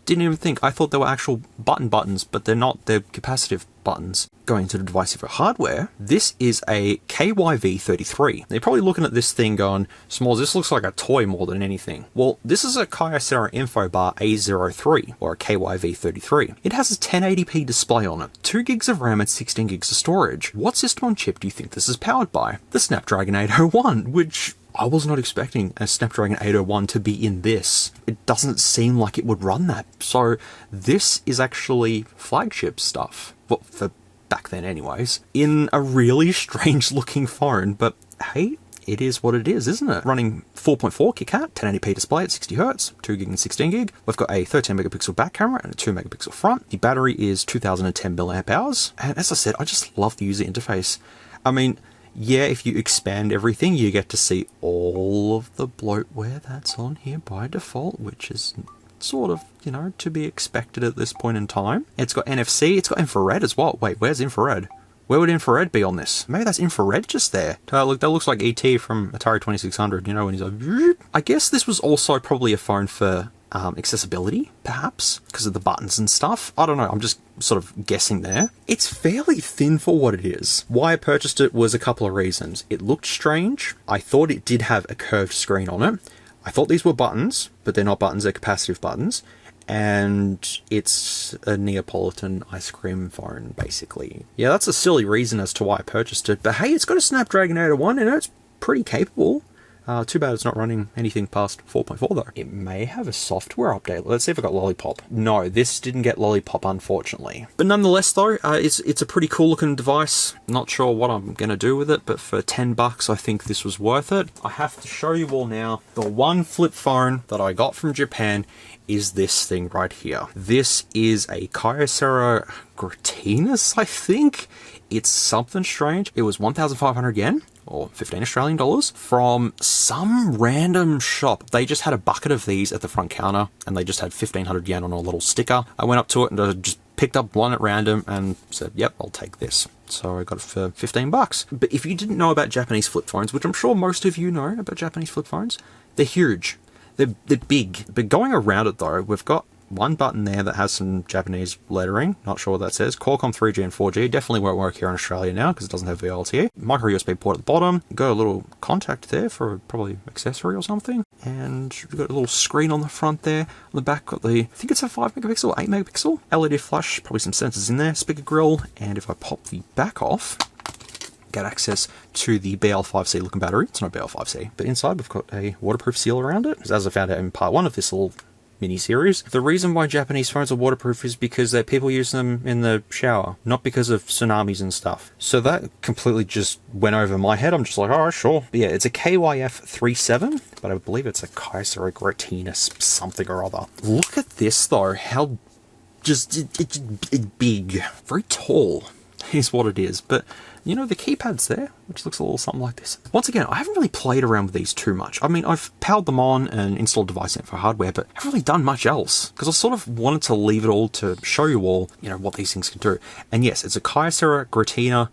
Didn't even think. I thought they were actual buttons, but they're not. They're capacitive buttons. Going to the device for hardware, this is a YAYY33. You're probably looking at this thing going, SMOOREZ, this looks like a toy more than anything. Well, this is a Kyocera InfoBar A03, or a YAYY33. It has a 1080p display on it, 2 gigs of RAM and 16 gigs of storage. What system on chip do you think this is powered by? The Snapdragon 801, which I was not expecting a Snapdragon 801 to be in this. It doesn't seem like it would run that. So this is actually flagship stuff. Well, for back then anyways. In a really strange looking phone, but hey, it is what it is, isn't it? Running 4.4 KitKat, 1080p display at 60Hz, 2 gig and 16 gig. We've got a 13 megapixel back camera and a 2 megapixel front. The battery is 2010 milliamp hours. And as I said, I just love the user interface. I mean, yeah, if you expand everything, you get to see all of the bloatware that's on here by default, which is sort of, you know, to be expected at this point in time. It's got NFC, it's got infrared as well. Wait, where's infrared? Where would infrared be on this? Maybe that's infrared just there. Look, that looks like ET from Atari 2600, you know, when he's like... I guess this was also probably a phone for accessibility, perhaps, because of the buttons and stuff. I don't know, I'm just sort of guessing there. It's fairly thin for what it is. Why I purchased it was a couple of reasons. It looked strange. I thought it did have a curved screen on it. I thought these were buttons, but they're not buttons, they're capacitive buttons. And it's a Neapolitan ice cream phone, basically. Yeah, that's a silly reason as to why I purchased it. But hey, it's got a Snapdragon 801 in it. It's pretty capable. Too bad it's not running anything past 4.4 though. It may have a software update. Let's see if I got Lollipop. No, this didn't get Lollipop, unfortunately. But nonetheless though, it's a pretty cool looking device. Not sure what I'm gonna do with it, but for 10 bucks, I think this was worth it. I have to show you all now, the one flip phone that I got from Japan is this thing right here. This is a Kyocera Gratinus, I think. It's something strange. It was 1,500 yen, or 15 Australian dollars, from some random shop. They just had a bucket of these at the front counter, and they just had 1,500 yen on a little sticker. I went up to it and I just picked up one at random and said, yep, I'll take this. So I got it for 15 bucks. But if you didn't know about Japanese flip phones, which I'm sure most of you know about Japanese flip phones, they're huge. They're big. But going around it though, we've got one button there that has some Japanese lettering. Not sure what that says. Qualcomm 3G and 4G. Definitely won't work here in Australia now because it doesn't have VLTE. Micro USB port at the bottom. Got a little contact there for probably accessory or something. And we've got a little screen on the front there. On the back got the, I think it's a 5 megapixel, 8 megapixel LED flash. Probably some sensors in there. Speaker grill. And if I pop the back off, get access to the BL5C looking battery. It's not BL5C, but inside we've got a waterproof seal around it. As I found out in part 1 of this little mini-series, the reason why Japanese phones are waterproof is because people use them in the shower, not because of tsunamis and stuff. So that completely just went over my head. I'm just like, alright, sure. But yeah, it's a KYF37, but I believe it's a Kyocera Gratina something or other. Look at this though, how just it's big, very tall is what it is. But you know, the keypad's there, which looks a little something like this. Once again, I haven't really played around with these too much. I mean, I've powered them on and installed device info hardware, but I haven't really done much else because I sort of wanted to leave it all to show you all, you know, what these things can do. And yes, it's a Kyocera Gratina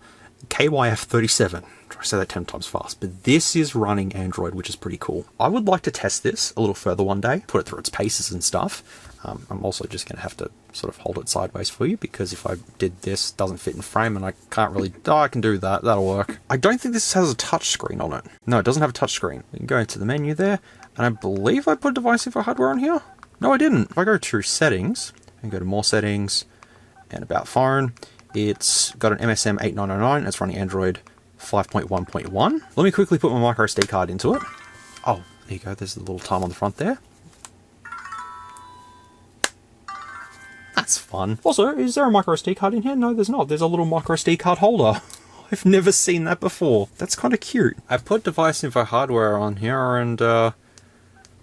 KYF37. Try to say that 10 times fast, but this is running Android, which is pretty cool. I would like to test this a little further one day, put it through its paces and stuff. I'm also just going to have to sort of hold it sideways for you because if I did this, it doesn't fit in frame and I can't really, oh, I can do that, that'll work. I don't think this has a touch screen on it. No, it doesn't have a touch screen. You can go into the menu there, and I believe I put device info hardware on here. No, I didn't. If I go to settings and go to more settings and about phone, it's got an MSM 8909. It's running Android 5.1.1. Let me quickly put my micro SD card into it. Oh, there you go. There's the little time on the front there. That's fun. Also, is there a micro SD card in here? No, there's not. There's a little micro SD card holder. I've never seen that before. That's kind of cute. I put device info hardware on here and,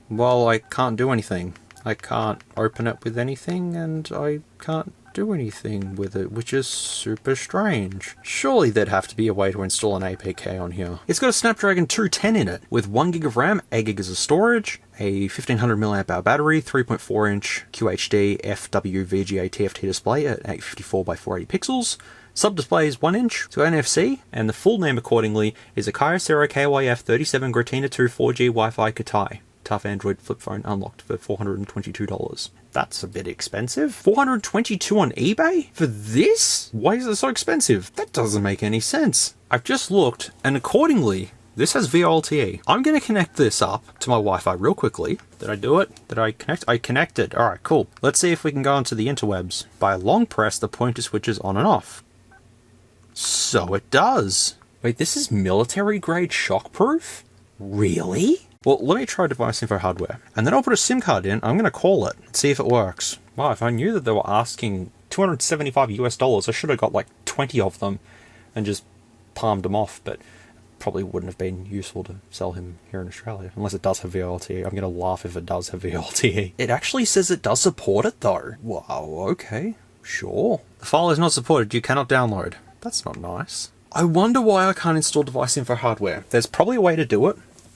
well, I can't do anything. I can't open it with anything and I can't do anything with it, which is super strange. Surely there'd have to be a way to install an APK on here. It's got a Snapdragon 210 in it, with 1 gig of RAM, 8 gigs of storage, a 1500 mAh battery, 3.4 inch QHD FW VGA TFT display at 854 by 480 pixels. Sub-display is 1 inch to NFC, and the full name accordingly is a Kyocera KYF37 Gratina 2 4G Wi-Fi Katai. Tough Android flip phone unlocked for $422. That's a bit expensive. $422 on eBay? For this? Why is it so expensive? That doesn't make any sense. I've just looked, and accordingly, this has VLTE. I'm going to connect this up to my Wi-Fi real quickly. Did I do it? Did I connect? I connected. Alright, cool. Let's see if we can go onto the interwebs. By a long press, the pointer switches on and off. So it does. Wait, this is military-grade shockproof? Really? Well, let me try device info hardware, and then I'll put a SIM card in. I'm going to call it and see if it works. Wow, if I knew that they were asking $275 US, I should have got like 20 of them and just palmed them off, but probably wouldn't have been useful to sell him here in Australia, unless it does have VLTE. I'm going to laugh if it does have VLTE. It actually says it does support it though. Wow, okay, sure. The file is not supported, you cannot download. That's not nice. I wonder why I can't install device info hardware. There's probably a way to do it.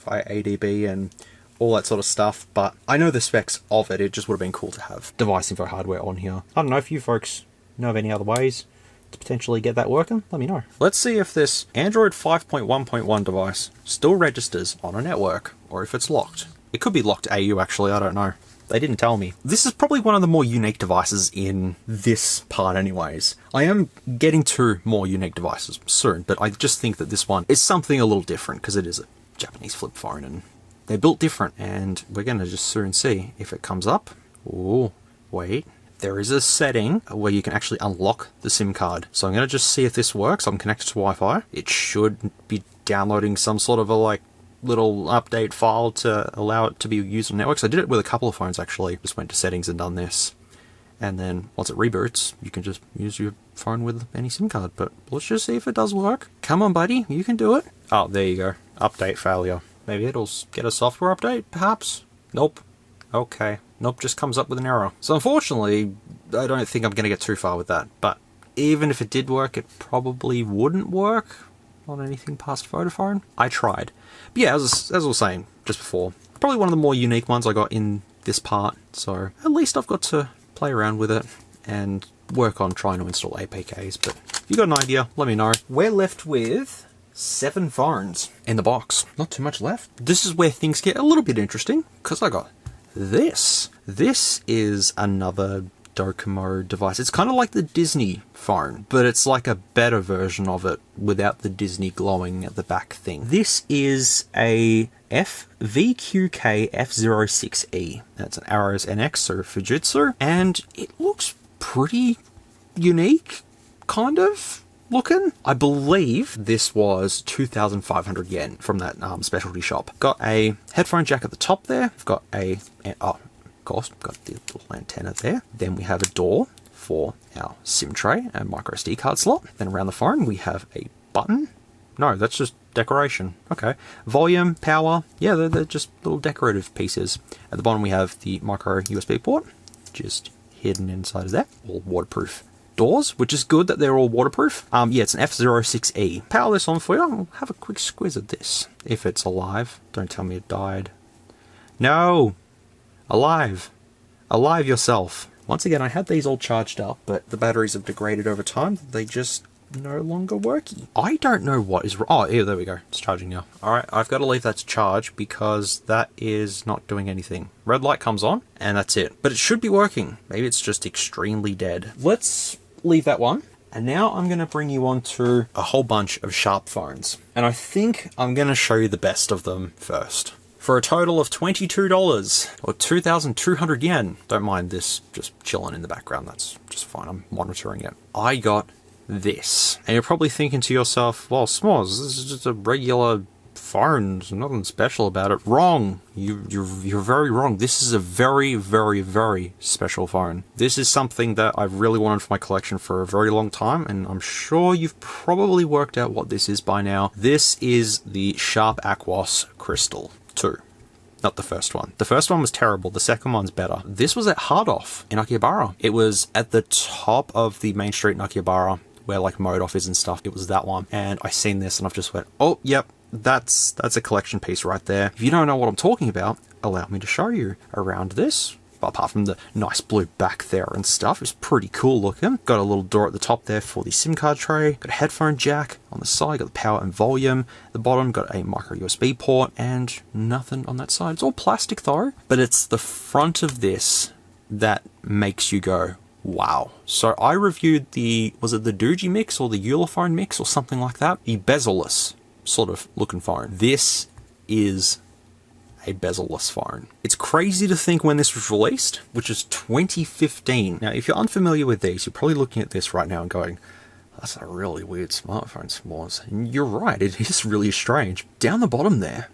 ADB and all that sort of stuff, but I know the specs of it. It just would have been cool to have device info hardware on here. I don't know if you folks know of any other ways to potentially get that working. Let me know. Let's see if this Android 5.1.1 device still registers on a network or if it's locked. It could be locked AU actually, I don't know. They didn't tell me. This is probably one of the more unique devices in this part anyways. I am getting to more unique devices soon, but I just think that this one is something a little different because it is a Japanese flip phone and they're built different, and we're going to just soon see if it comes up. Oh, wait. There is a setting where you can actually unlock the SIM card. So I'm going to just see if this works. I'm connected to Wi-Fi. It should be downloading some sort of a like little update file to allow it to be used on networks. I did it with a couple of phones actually. Just went to settings and done this. And then once it reboots, you can just use your phone with any SIM card. But let's just see if it does work. Come on, buddy. You can do it. Oh, there you go. Update failure. Maybe it'll get a software update, perhaps? Nope. Okay. Nope, just comes up with an error. So unfortunately, I don't think I'm going to get too far with that. But even if it did work, it probably wouldn't work on anything past Vodafone. I tried. But yeah, as I was saying just before, probably one of the more unique ones I got in this part. So at least I've got to play around with it and work on trying to install APKs, but If you got an idea, let me know. We're left with 7 phones in the box. Not too much left. This is where things get a little bit interesting, because I got this. This is another Docomo device. It's kind of like the Disney phone, but it's like a better version of it without the Disney glowing at the back thing. This is a VQK F06E. That's an Arrows NX, so Fujitsu, and it looks pretty unique, kind of looking. I believe this was 2,500 yen from that specialty shop. Got a headphone jack at the top there. We've got a, of course, got the little antenna there. Then we have a door for our SIM tray and micro SD card slot. Then around the phone we have a button. No, that's just decoration. Okay. Volume, power. Yeah, they're just little decorative pieces. At the bottom we have the micro USB port, just hidden inside of there. All waterproof doors, which is good that they're all waterproof. Yeah, it's an F06E. Power this on for you. I'll have a quick squeeze at this. If it's alive. Don't tell me it died. No! Alive. Alive yourself. Once again, I had these all charged up, but the batteries have degraded over time. They just no longer worky. I don't know what is wrong. Oh, yeah, there we go. It's charging now. Alright, I've got to leave that to charge because that is not doing anything. Red light comes on, and that's it. But it should be working. Maybe it's just extremely dead. Let's leave that one. And now I'm going to bring you on to a whole bunch of Sharp phones. And I think I'm going to show you the best of them first. For a total of $22 or 2,200 yen. Don't mind this just chilling in the background. That's just fine. I'm monitoring it. I got this. And you're probably thinking to yourself, well, SMOOREZ, this is just a regular phone. There's nothing special about it. Wrong. You're very wrong. This is a very, very, very special phone. This is something that I've really wanted for my collection for a very long time, and I'm sure you've probably worked out what this is by now. This is the Sharp Aquos Crystal 2. Not the first one. The first one was terrible. The second one's better. This was at Hard Off in Akihabara. It was at the top of the main street in Akihabara, where like Mode Off is and stuff. It was that one. And I seen this and I've just went, oh, yep, that's a collection piece right there. If you don't know what I'm talking about, allow me to show you around this. But apart from the nice blue back there and stuff, it's pretty cool looking. Got a little door at the top there for the SIM card tray. Got a headphone jack on the side. Got the power and volume. At the bottom, got a micro USB port and nothing on that side. It's all plastic though, but it's the front of this that makes you go, wow. So I reviewed the, was it the Doogie mix or the Eulaphone mix or something like that? The bezel-less sort of looking phone. This is a bezel-less phone. It's crazy to think when this was released, which is 2015. Now, if you're unfamiliar with these, you're probably looking at this right now and going, that's a really weird smartphone, SMOOREZ. And you're right, it is really strange. Down the bottom there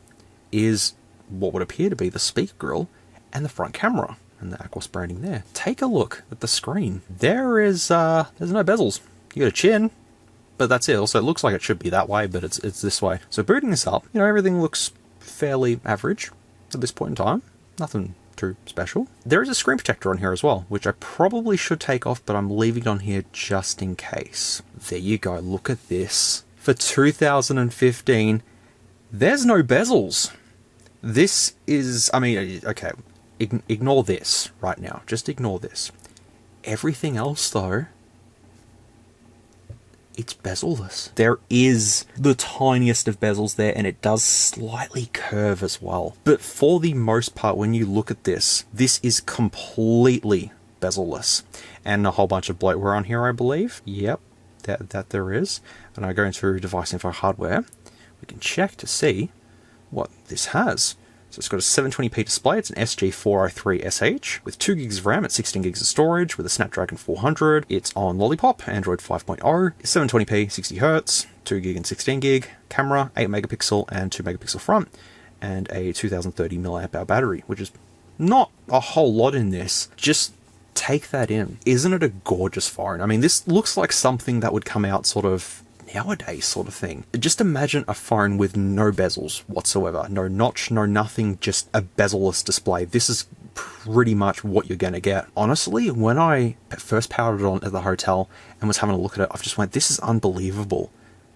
is what would appear to be the speaker grill and the front camera and the Aquos branding there. Take a look at the screen. There's no bezels. You got a chin, but that's it. Also, it looks like it should be that way, but it's this way. So booting this up, you know, everything looks fairly average at this point in time. Nothing too special. There is a screen protector on here as well, which I probably should take off, but I'm leaving it on here just in case. There you go. Look at this. For 2015, there's no bezels. This is, I mean, okay, ignore this right now. Just ignore this. Everything else, though, it's bezel-less. There is the tiniest of bezels there, and it does slightly curve as well. But for the most part, when you look at this, this is completely bezel-less. And a whole bunch of bloatware on here, I believe. Yep, that there is. And I go into device info hardware. We can check to see what this has. So it's got a 720p display. It's an SG403SH with 2 gigs of RAM and 16 gigs of storage with a Snapdragon 400. It's on Lollipop, Android 5.0, 720p, 60 Hz, 2 gig and 16 gig, camera, 8 megapixel and 2 megapixel front, and a 2030 mAh battery, which is not a whole lot in this. Just take that in. Isn't it a gorgeous phone? I mean, this looks like something that would come out sort of nowadays sort of thing. Just imagine a phone with no bezels whatsoever. No notch, no nothing, just a bezel-less display. This is pretty much what you're going to get. Honestly, when I first powered it on at the hotel and was having a look at it, I've just went, this is unbelievable.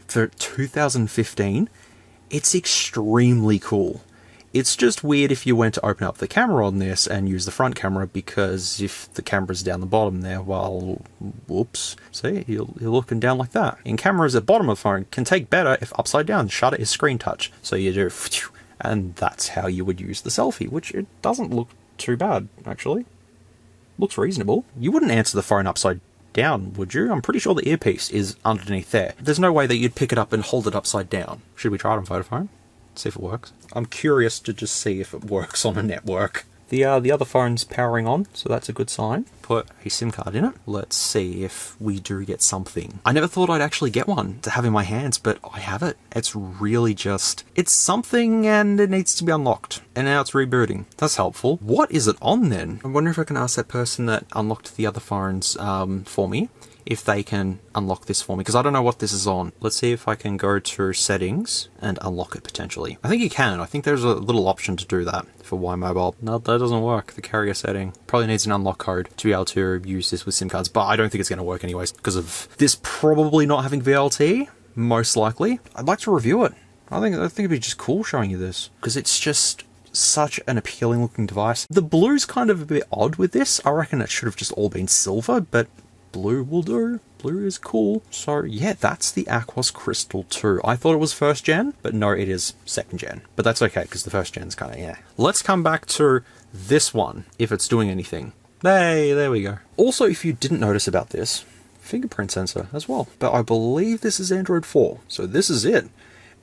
For 2015, it's extremely cool. It's just weird if you went to open up the camera on this and use the front camera, because if the camera's down the bottom there, well, whoops. See, you're looking down like that. In cameras at bottom of the phone can take better if upside down. Shutter is screen touch. So you do, and that's how you would use the selfie, which it doesn't look too bad, actually. Looks reasonable. You wouldn't answer the phone upside down, would you? I'm pretty sure the earpiece is underneath there. There's no way that you'd pick it up and hold it upside down. Should we try it on Vodafone? See if it works. I'm curious to just see if it works on a network. The other phone's powering on, so that's a good sign. Put a SIM card in it. Let's see if we do get something. I never thought I'd actually get one to have in my hands, but I have it. It's really just... it's something and it needs to be unlocked. And now it's rebooting. That's helpful. What is it on then? I wonder if I can ask that person that unlocked the other phones for me, if they can unlock this for me, because I don't know what this is on. Let's see if I can go to settings and unlock it potentially. I think you can. I think there's a little option to do that for YAYY Mobile. No, that doesn't work. The carrier setting probably needs an unlock code to be able to use this with SIM cards, but I don't think it's going to work anyways because of this probably not having VLT, most likely. I'd like to review it. I think it'd be just cool showing you this because it's just such an appealing looking device. The blue's kind of a bit odd with this. I reckon it should have just all been silver, but blue will do. Blue is cool. So yeah, that's the Aquos Crystal 2. I thought it was first gen, but no, it is second gen. But that's okay, because the first gen's kind of, yeah. Let's come back to this one, if it's doing anything. Hey, there we go. Also, if you didn't notice about this, fingerprint sensor as well. But I believe this is Android 4, so this is it.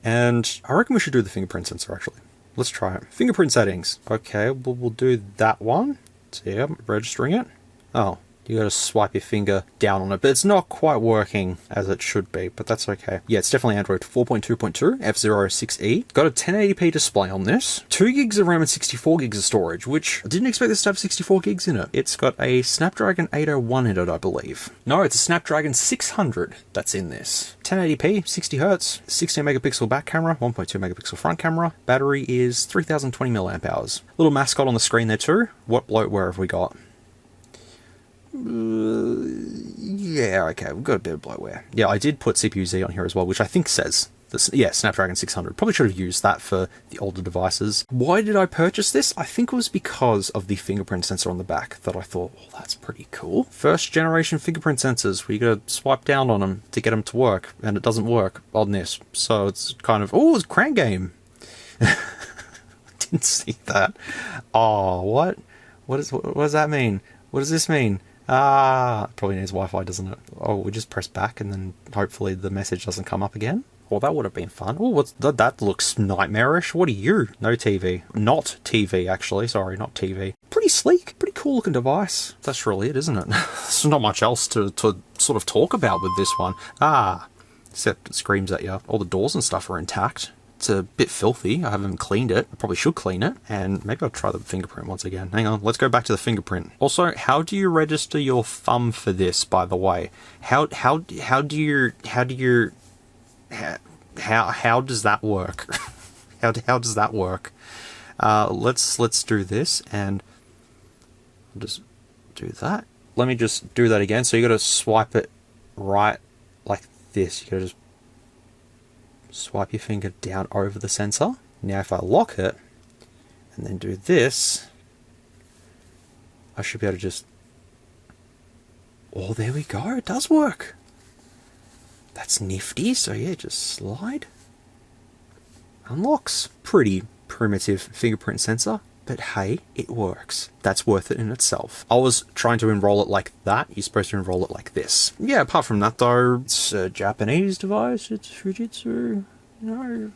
And I reckon we should do the fingerprint sensor, actually. Let's try it. Fingerprint settings. Okay, we'll do that one. So yeah, I'm registering it. Oh. You gotta swipe your finger down on it, but it's not quite working as it should be, but that's okay. Yeah, it's definitely Android 4.2.2, F06E. Got a 1080p display on this, 2 gigs of RAM and 64 gigs of storage, which I didn't expect this to have 64 gigs in it. It's got a Snapdragon 801 in it, I believe. No, it's a Snapdragon 600 that's in this. 1080p, 60 Hz, 16 megapixel back camera, 1.2 megapixel front camera. Battery is 3020 milliamp hours. Little mascot on the screen there too. What bloatware have we got? Yeah, okay, we've got a bit of bloatware. Yeah, I did put CPU Z on here as well, which I think says, yeah, Snapdragon 600. Probably should have used that for the older devices. Why did I purchase this? I think it was because of the fingerprint sensor on the back that I thought, oh, that's pretty cool. First generation fingerprint sensors, where you gotta swipe down on them to get them to work, and it doesn't work on this. So it's kind of, oh, it's a crank game. Didn't see that. Oh, what? What does that mean? What does this mean? Probably needs Wi-Fi, doesn't it? Oh, we just press back and then hopefully the message doesn't come up again. Well, that would have been fun. Oh, what's that looks nightmarish. What are you? No TV. Not TV, actually. Sorry, not TV. Pretty sleek. Pretty cool looking device. That's really it, isn't it? There's not much else to sort of talk about with this one. Except it screams at you. All the doors and stuff are intact. It's a bit filthy. I haven't cleaned it. I probably should clean it. And maybe I'll try the fingerprint once again. Hang on. Let's go back to the fingerprint. Also, how do you register your thumb for this, by the way? How does that work? how does that work? Let's do this and I'll just do that. Let me just do that again. So you got to swipe it right like this. You got to just swipe your finger down over the sensor. Now if I lock it and then do this, I should be able to just... oh, there we go. It does work. That's nifty. So yeah, just slide. Unlocks. Pretty primitive fingerprint sensor, but hey, it works. That's worth it in itself. I was trying to enroll it like that. You're supposed to enroll it like this. Yeah, apart from that though, it's a Japanese device. It's Fujitsu. No,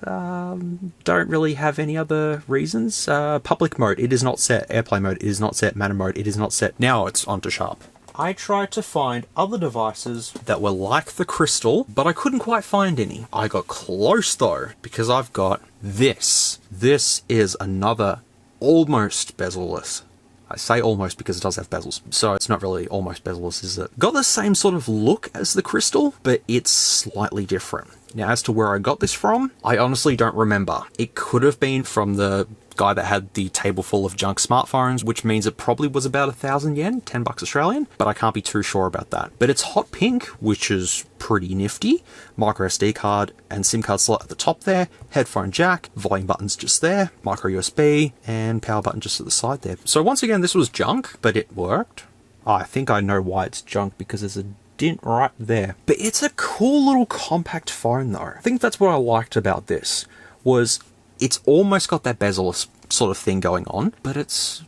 don't really have any other reasons. Public mode, it is not set. Airplane mode, it is not set. Matter mode, it is not set. Now it's onto sharp. I tried to find other devices that were like the Crystal, but I couldn't quite find any. I got close though, because I've got this. This is another almost bezel-less. I say almost because it does have bezels, so it's not really almost bezel-less, is it? Got the same sort of look as the Crystal, but it's slightly different. Now, as to where I got this from, I honestly don't remember. It could have been from the guy that had the table full of junk smartphones, which means it probably was about 1,000 yen, 10 bucks Australian, but I can't be too sure about that. But it's hot pink, which is pretty nifty. Micro SD card and SIM card slot at the top there, headphone jack, volume buttons just there, micro USB, and power button just at the side there. So once again, this was junk, but it worked. I think I know why it's junk, because there's a dent right there. But it's a cool little compact phone though. I think that's what I liked about this, was it's almost got that bezel sort of thing going on, but it's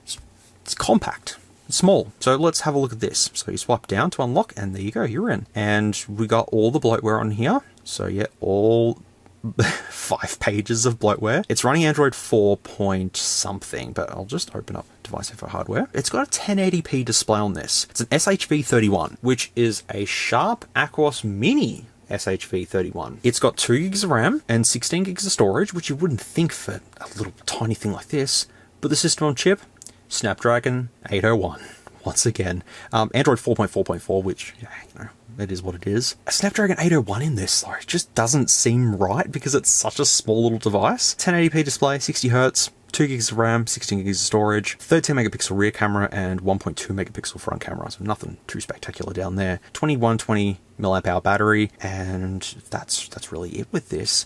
compact, it's small. So let's have a look at this. So you swipe down to unlock, and there you go, you're in. And we got all the bloatware on here. So yeah, all 5 pages of bloatware. It's running Android 4 point something, but I'll just open up device info hardware. It's got a 1080p display on this. It's an SHV31, which is a Sharp Aquos Mini SHV31. It's got 2 gigs of RAM and 16 gigs of storage, which you wouldn't think for a little tiny thing like this. But the system on chip, Snapdragon 801. Once again, Android 4.4.4, which, yeah, you know, it is what it is. A Snapdragon 801 in this, though, it just doesn't seem right because it's such a small little device. 1080p display, 60 Hz, 2 gigs of RAM, 16 gigs of storage, 13 megapixel rear camera, and 1.2 megapixel front camera, so nothing too spectacular down there. 2120 milliamp hour battery, and that's really it with this.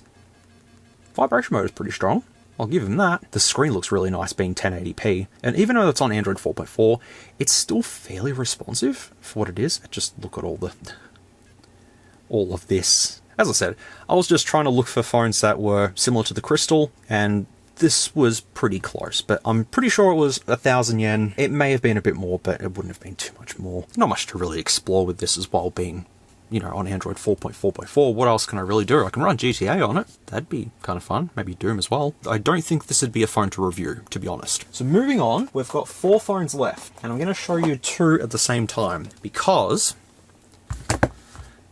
Vibration mode is pretty strong. I'll give him that. The screen looks really nice being 1080p, and even though it's on Android 4.4, it's still fairly responsive for what it is. Just look at all of this. As I said, I was just trying to look for phones that were similar to the Crystal, and this was pretty close, but I'm pretty sure it was 1,000 yen. It may have been a bit more, but it wouldn't have been too much more. Not much to really explore with this as well, being, you know, on Android 4.4.4. What else can I really do? I can run GTA on it. That'd be kind of fun. Maybe Doom as well. I don't think this would be a phone to review, to be honest. So moving on, we've got 4 phones left, and I'm going to show you 2 at the same time because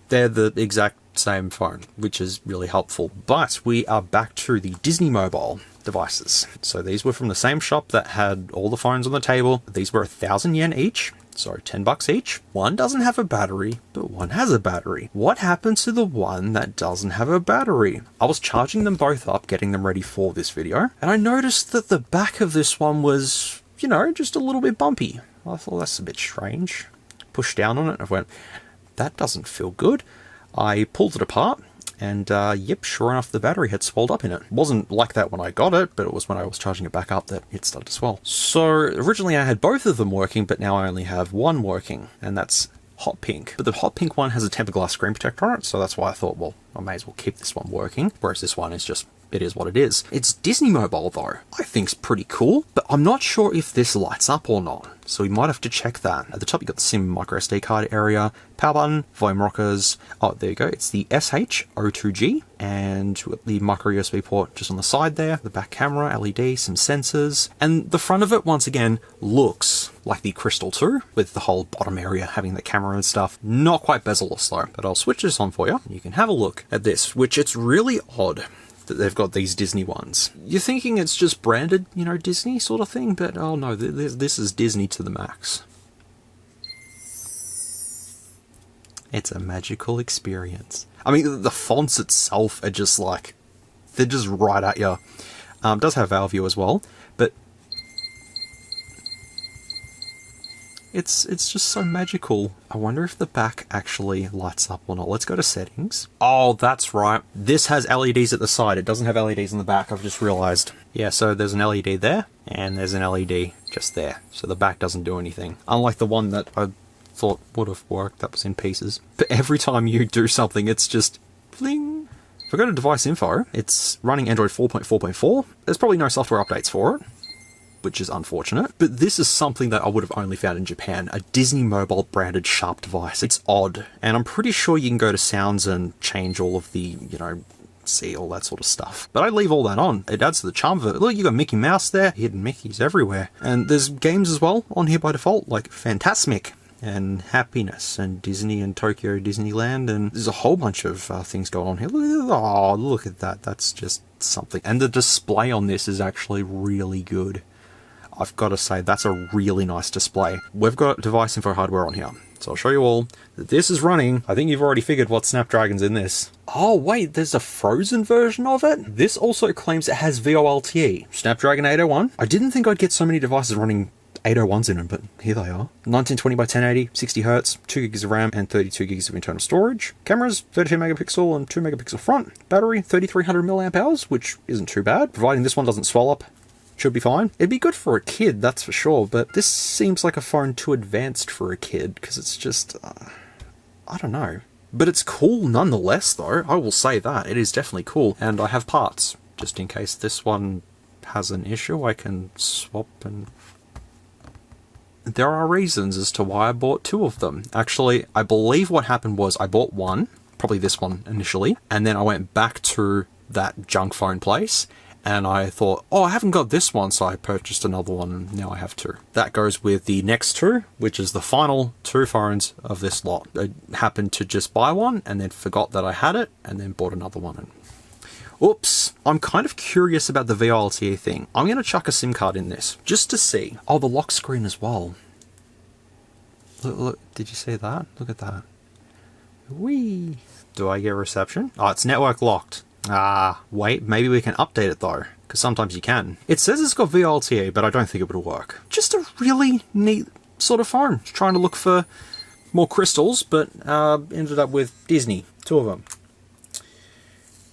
they're the exact same phone, which is really helpful. But we are back to the Disney Mobile devices. So these were from the same shop that had all the phones on the table. These were 1,000 yen each. So 10 bucks each. One doesn't have a battery, but one has a battery. What happened to the one that doesn't have a battery? I was charging them both up, getting them ready for this video, and I noticed that the back of this one was, you know, just a little bit bumpy. I thought that's a bit strange. Pushed down on it, and I went, that doesn't feel good. I pulled it apart, and yep, sure enough, the battery had swelled up in it. It wasn't like that when I got it, but it was when I was charging it back up that it started to swell. So originally I had both of them working, but now I only have one working, and that's hot pink. But the hot pink one has a tempered glass screen protector on it, so that's why I thought, well, I may as well keep this one working, whereas this one is just, it is what it is. It's Disney Mobile though. I think's pretty cool, but I'm not sure if this lights up or not, so we might have to check that. At the top you got the SIM micro SD card area, power button, volume rockers. Oh, there you go. It's the SH02G, and the micro USB port just on the side there. The back camera, LED, some sensors, and the front of it once again looks like the Crystal 2, with the whole bottom area having the camera and stuff. Not quite bezel-less though, but I'll switch this on for you. You can have a look at this, which it's really odd that they've got these Disney ones. You're thinking it's just branded, you know, Disney sort of thing, but oh no, this is Disney to the max. It's a magical experience. I mean, the fonts itself are just like, they're just right at you. It does have Valve View as well, but it's just so magical. I wonder if the back actually lights up or not. Let's go to settings. Oh, that's right. This has LEDs at the side. It doesn't have LEDs in the back, I've just realized. Yeah, so there's an LED there, and there's an LED just there. So the back doesn't do anything. Unlike the one that I thought would have worked, that was in pieces. But every time you do something, it's just bling. If I go to device info, it's running Android 4.4.4. There's probably no software updates for it, which is unfortunate, but this is something that I would have only found in Japan, a Disney Mobile branded Sharp device. It's odd, and I'm pretty sure you can go to sounds and change all of the, you know, see all that sort of stuff. But I leave all that on. It adds to the charm of it. Look, you got Mickey Mouse there, hidden Mickeys everywhere. And there's games as well on here by default, like Fantasmic and Happiness and Disney and Tokyo Disneyland, and there's a whole bunch of things going on here. Oh, look at that. That's just something. And the display on this is actually really good. I've got to say, that's a really nice display. We've got device info hardware on here. So I'll show you all that this is running. I think you've already figured what Snapdragon's in this. Oh wait, there's a frozen version of it? This also claims it has VoLTE. Snapdragon 801. I didn't think I'd get so many devices running 801s in them, but here they are. 1920 by 1080, 60 Hz, 2 gigs of RAM, and 32 gigs of internal storage. Cameras, 32 megapixel and 2 megapixel front. Battery, 3300 milliamp hours, which isn't too bad, providing this one doesn't swell up. Should be fine. It'd be good for a kid, that's for sure, but this seems like a phone too advanced for a kid, because it's just, I don't know. But it's cool nonetheless, though. I will say that. It is definitely cool. And I have parts, just in case this one has an issue. I can swap and... There are reasons as to why I bought 2 of them. Actually, I believe what happened was I bought one, probably this one initially, and then I went back to that junk phone place, and I thought, oh, I haven't got this one, so I purchased another one, and now I have 2. That goes with the next 2, which is the final 2 phones of this lot. I happened to just buy one, and then forgot that I had it, and then bought another one. And oops, I'm kind of curious about the VoLTE thing. I'm going to chuck a SIM card in this, just to see. Oh, the lock screen as well. Look, did you see that? Look at that. Whee! Do I get reception? Oh, it's network locked. Ah, wait, maybe we can update it though, because sometimes you can. It says it's got VoLTE, but I don't think it would work. Just a really neat sort of phone. Trying to look for more crystals, but ended up with Disney. 2 of them.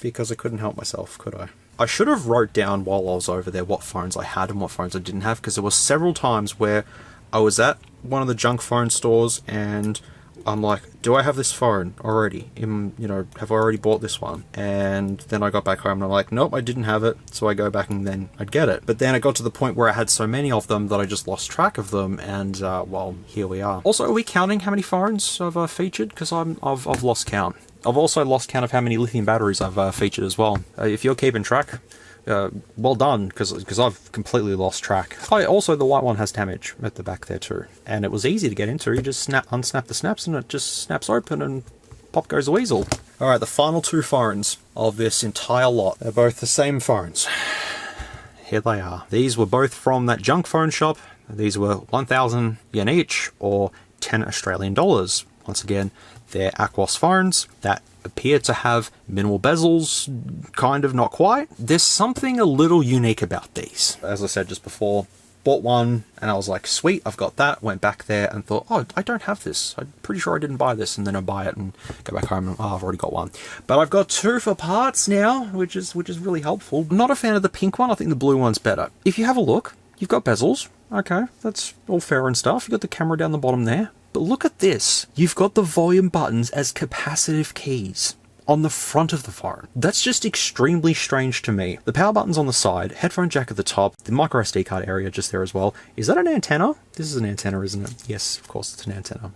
Because I couldn't help myself, could I? I should have wrote down while I was over there what phones I had and what phones I didn't have, because there were several times where I was at one of the junk phone stores and I'm like, do I have this phone already? Have I already bought this one? And then I got back home and I'm like, nope, I didn't have it. So I go back and then I'd get it. But then it got to the point where I had so many of them that I just lost track of them. And well, here we are. Also, are we counting how many phones I've featured? Because I've lost count. I've also lost count of how many lithium batteries I've featured as well. If you're keeping track, well done, because I've completely lost track. Oh, also the white one has damage at the back there too, and it was easy to get into. You just unsnap the snaps and it just snaps open and pop goes the weasel. Alright, the final 2 phones of this entire lot. They're both the same phones. Here they are. These were both from that junk phone shop. These were 1,000 yen each, or 10 Australian dollars. Once again, they're Aquos phones that appear to have minimal bezels, kind of, not quite. There's something a little unique about these. As I said just before, bought one and I was like, sweet, I've got that. Went back there and thought, oh, I don't have this. I'm pretty sure I didn't buy this. And then I buy it and go back home and, oh, I've already got one. But I've got 2 for parts now, which is really helpful. Not a fan of the pink one. I think the blue one's better. If you have a look, you've got bezels. Okay, that's all fair and stuff. You've got the camera down the bottom there. But look at this. You've got the volume buttons as capacitive keys on the front of the phone. That's just extremely strange to me. The power button's on the side, headphone jack at the top, the micro SD card area just there as well. Is that an antenna? This is an antenna, isn't it? Yes, of course it's an antenna.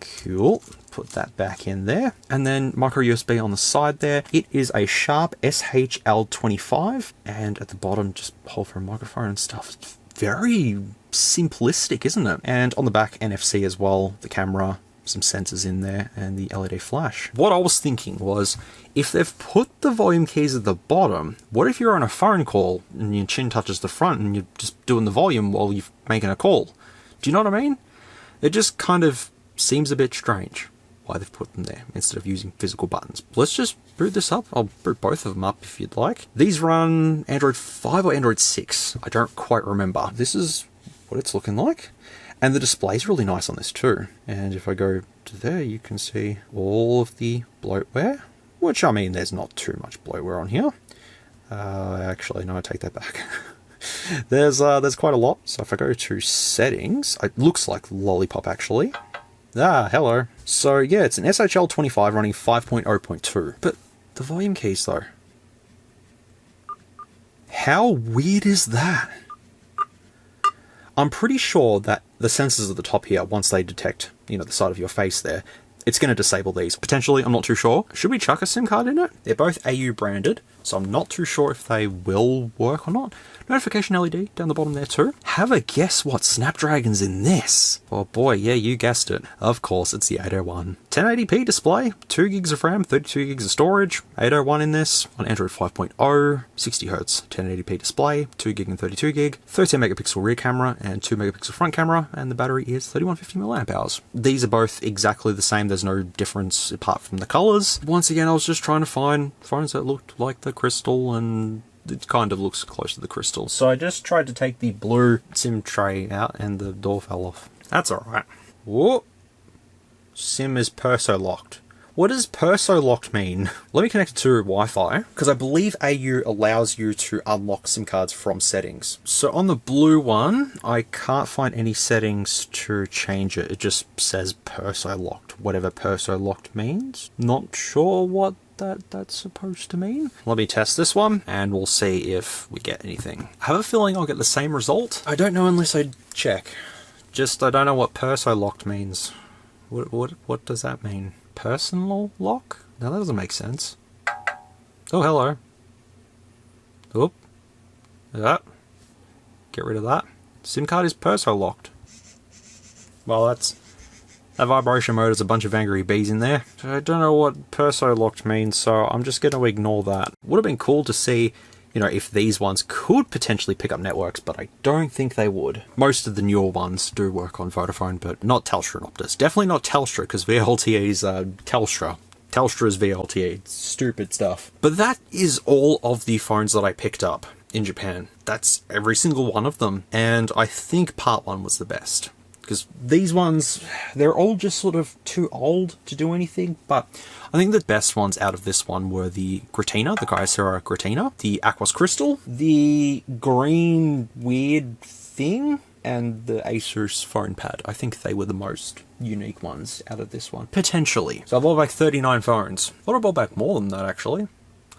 Cool. Put that back in there. And then micro USB on the side there. It is a Sharp SHL25. And at the bottom, just hole for a microphone and stuff. It's very simplistic, isn't it? And on the back, NFC as well, the camera, some sensors in there, and the LED flash. What I was thinking was, if they've put the volume keys at the bottom, what if you're on a phone call and your chin touches the front and you're just doing the volume while you're making a call? Do you know what I mean? It just kind of seems a bit strange why they've put them there instead of using physical buttons. Let's just boot this up. I'll boot both of them up if you'd like. These run Android 5 or Android 6. I don't quite remember. This is what it's looking like. And the display's really nice on this too. And if I go to there, you can see all of the bloatware, which, I mean, there's not too much bloatware on here. Actually, no, I take that back. There's quite a lot. So if I go to settings, it looks like Lollipop actually. Ah, hello. So yeah, it's an SHL25 running 5.0.2. But the volume keys though. How weird is that? I'm pretty sure that the sensors at the top here, once they detect, the side of your face there, it's going to disable these. Potentially, I'm not too sure. Should we chuck a SIM card in it? They're both AU branded, so I'm not too sure if they will work or not. Notification LED down the bottom there too. Have a guess what Snapdragon's in this? Oh boy, yeah, you guessed it. Of course, it's the 801. 1080p display, 2 gigs of RAM, 32 gigs of storage, 801 in this, on Android 5.0, 60 Hz, 1080p display, 2 gig and 32 gig, 13 megapixel rear camera, and 2 megapixel front camera, and the battery is 3150 mAh. These are both exactly the same, there's no difference apart from the colors. Once again, I was just trying to find phones that looked like the Crystal, and it kind of looks close to the Crystal. So I just tried to take the blue SIM tray out and the door fell off. That's alright. Whoa! SIM is perso locked. What does perso locked mean? Let me connect it to Wi-Fi, because I believe AU allows you to unlock SIM cards from settings. So on the blue one, I can't find any settings to change it. It just says perso locked, whatever perso locked means. Not sure what that's supposed to mean. Let me test this one and we'll see if we get anything. I have a feeling I'll get the same result. I don't know unless I check. Just I don't know what perso locked means. What does that mean? Personal lock? No, that doesn't make sense. Oh, hello. Oop. That. Get rid of that. SIM card is perso locked. Well, that vibration mode is a bunch of angry bees in there. I don't know what perso locked means, so I'm just going to ignore that. Would have been cool to see, you know, if these ones could potentially pick up networks, but I don't think they would. Most of the newer ones do work on Vodafone, but not Telstra and Optus. Definitely not Telstra, because VLTE is Telstra. Telstra's VLTE. It's stupid stuff. But that is all of the phones that I picked up in Japan. That's every single one of them. And I think part 1 was the best. Because these ones, they're all just sort of too old to do anything, but I think the best ones out of this one were the Gratina, the Kyocera Gratina, the Aquos Crystal, the green weird thing, and the Asus phone pad. I think they were the most unique ones out of this one. Potentially. So I bought back 39 phones. I thought I bought back more than that, actually.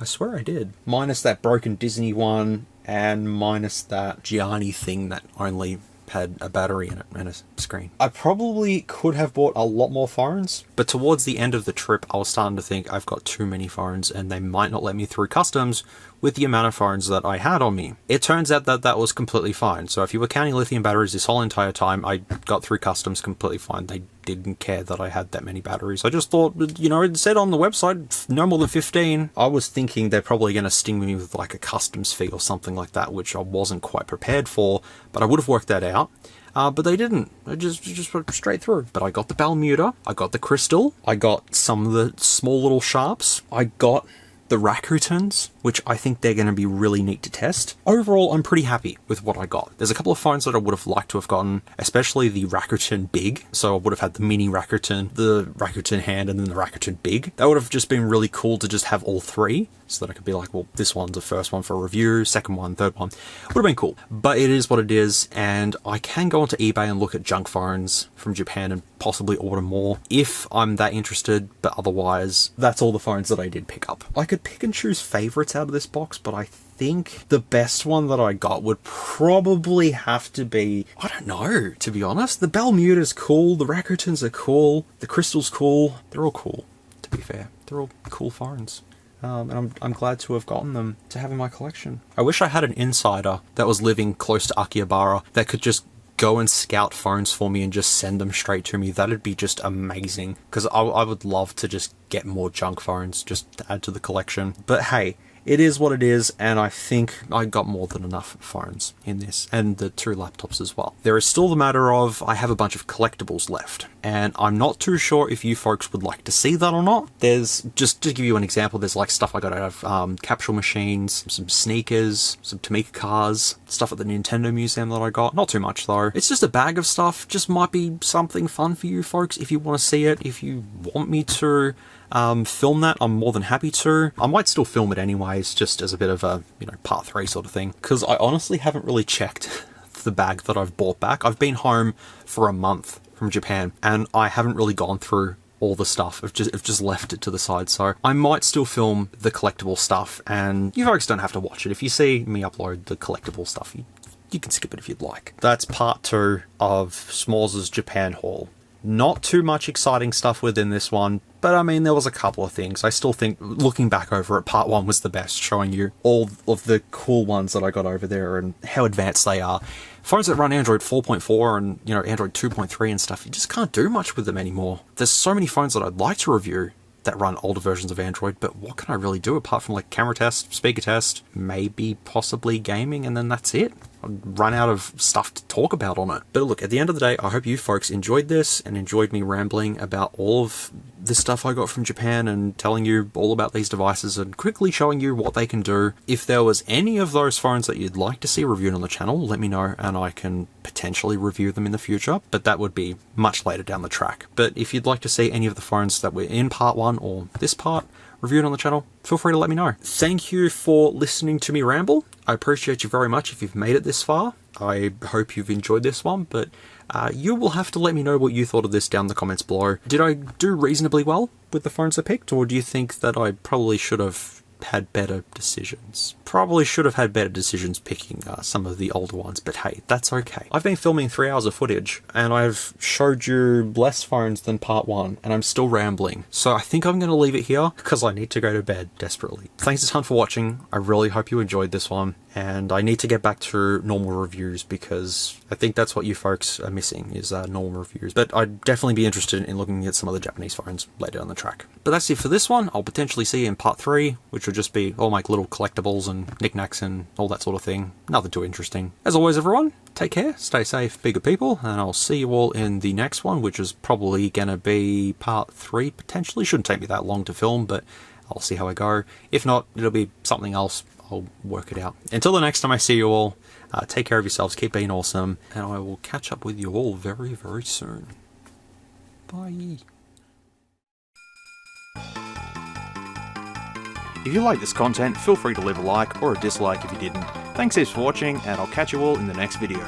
I swear I did. Minus that broken Disney one, and minus that Gianni thing that only had a battery in it and a screen. I probably could have bought a lot more phones, but towards the end of the trip I was starting to think I've got too many phones and they might not let me through customs with the amount of phones that I had on me. It turns out that that was completely fine. So if you were counting lithium batteries this whole entire time, I got through customs completely fine. They didn't care that I had that many batteries. I just thought, you know, it said on the website no more than 15. I was thinking they're probably going to sting me with like a customs fee or something like that, which I wasn't quite prepared for, but I would have worked that out. But they didn't. I just went straight through. But I got the Bermuda, I got the Crystal, I got some of the small little Sharps, I got the Rakutens, which I think they're going to be really neat to test. Overall, I'm pretty happy with what I got. There's a couple of phones that I would have liked to have gotten, especially the Rakuten Big. So I would have had the mini Rakuten, the Rakuten Hand, and then the Rakuten Big. That would have just been really cool to just have all three, so that I could be like, well, this one's the first one for review, second one, third one. Would have been cool. But it is what it is, and I can go onto eBay and look at junk phones from Japan and possibly order more if I'm that interested, but otherwise, that's all the phones that I did pick up. I could pick and choose favorites out of this box, but I think the best one that I got would probably have to be, I don't know, to be honest. The Bermuda's cool, the Rakutens are cool, the Crystal's cool. They're all cool, to be fair. They're all cool phones. And I'm glad to have gotten them to have in my collection. I wish I had an insider that was living close to Akihabara that could just go and scout phones for me and just send them straight to me. That'd be just amazing, because I would love to just get more junk phones just to add to the collection. But hey, it is what it is, and I think I got more than enough phones in this, and the 2 laptops as well. There is still the matter of I have a bunch of collectibles left, and I'm not too sure if you folks would like to see that or not. There's, just to give you an example, there's like stuff I got out of capsule machines, some sneakers, some Tamika cars, stuff at the Nintendo Museum that I got. Not too much though. It's just a bag of stuff. Just might be something fun for you folks if you want to see it. If you want me to film that, I'm more than happy to. I might still film it anyways, just as a bit of a, you know, part 3 sort of thing, because I honestly haven't really checked the bag that I've bought back. I've been home for a month from Japan, and I haven't really gone through all the stuff. I've just left it to the side, so I might still film the collectible stuff, and you folks don't have to watch it. If you see me upload the collectible stuff, you can skip it if you'd like. That's part 2 of SMOOREZ's Japan haul. Not too much exciting stuff within this one, but I mean, there was a couple of things. I still think, looking back over it, part 1 was the best, showing you all of the cool ones that I got over there and how advanced they are. Phones that run Android 4.4 and, you know, Android 2.3 and stuff, you just can't do much with them anymore. There's so many phones that I'd like to review that run older versions of Android, but what can I really do apart from like camera test, speaker test, maybe possibly gaming, and then that's it. I'd run out of stuff to talk about on it. But look, at the end of the day, I hope you folks enjoyed this and enjoyed me rambling about all of the stuff I got from Japan and telling you all about these devices and quickly showing you what they can do. If there was any of those phones that you'd like to see reviewed on the channel, let me know and I can potentially review them in the future, but that would be much later down the track. But if you'd like to see any of the phones that were in part 1 or this part reviewed on the channel, feel free to let me know. Thank you for listening to me ramble. I appreciate you very much if you've made it this far. I hope you've enjoyed this one, but you will have to let me know what you thought of this down in the comments below. Did I do reasonably well with the phones I picked, or do you think that I probably should have had better decisions? Probably should have had better decisions picking some of the older ones, but hey, that's okay. I've been filming 3 hours of footage and I've showed you less phones than part 1 and I'm still rambling. So I think I'm going to leave it here because I need to go to bed desperately. Thanks a ton for watching. I really hope you enjoyed this one, and I need to get back to normal reviews because I think that's what you folks are missing, is normal reviews. But I'd definitely be interested in looking at some of the Japanese phones later down the track. But that's it for this one. I'll potentially see you in part 3, which will just be all my little collectibles and knickknacks and all that sort of thing. Nothing too interesting. As always, everyone, take care, stay safe, be good people, and I'll see you all in the next one, which is probably gonna be part 3, potentially. Shouldn't take me that long to film, but I'll see how I go. If not, it'll be something else. I'll work it out. Until the next time I see you all, take care of yourselves, keep being awesome, and I will catch up with you all very, very soon. Bye. If you like this content, feel free to leave a like or a dislike if you didn't. Thanks heaps for watching, and I'll catch you all in the next video.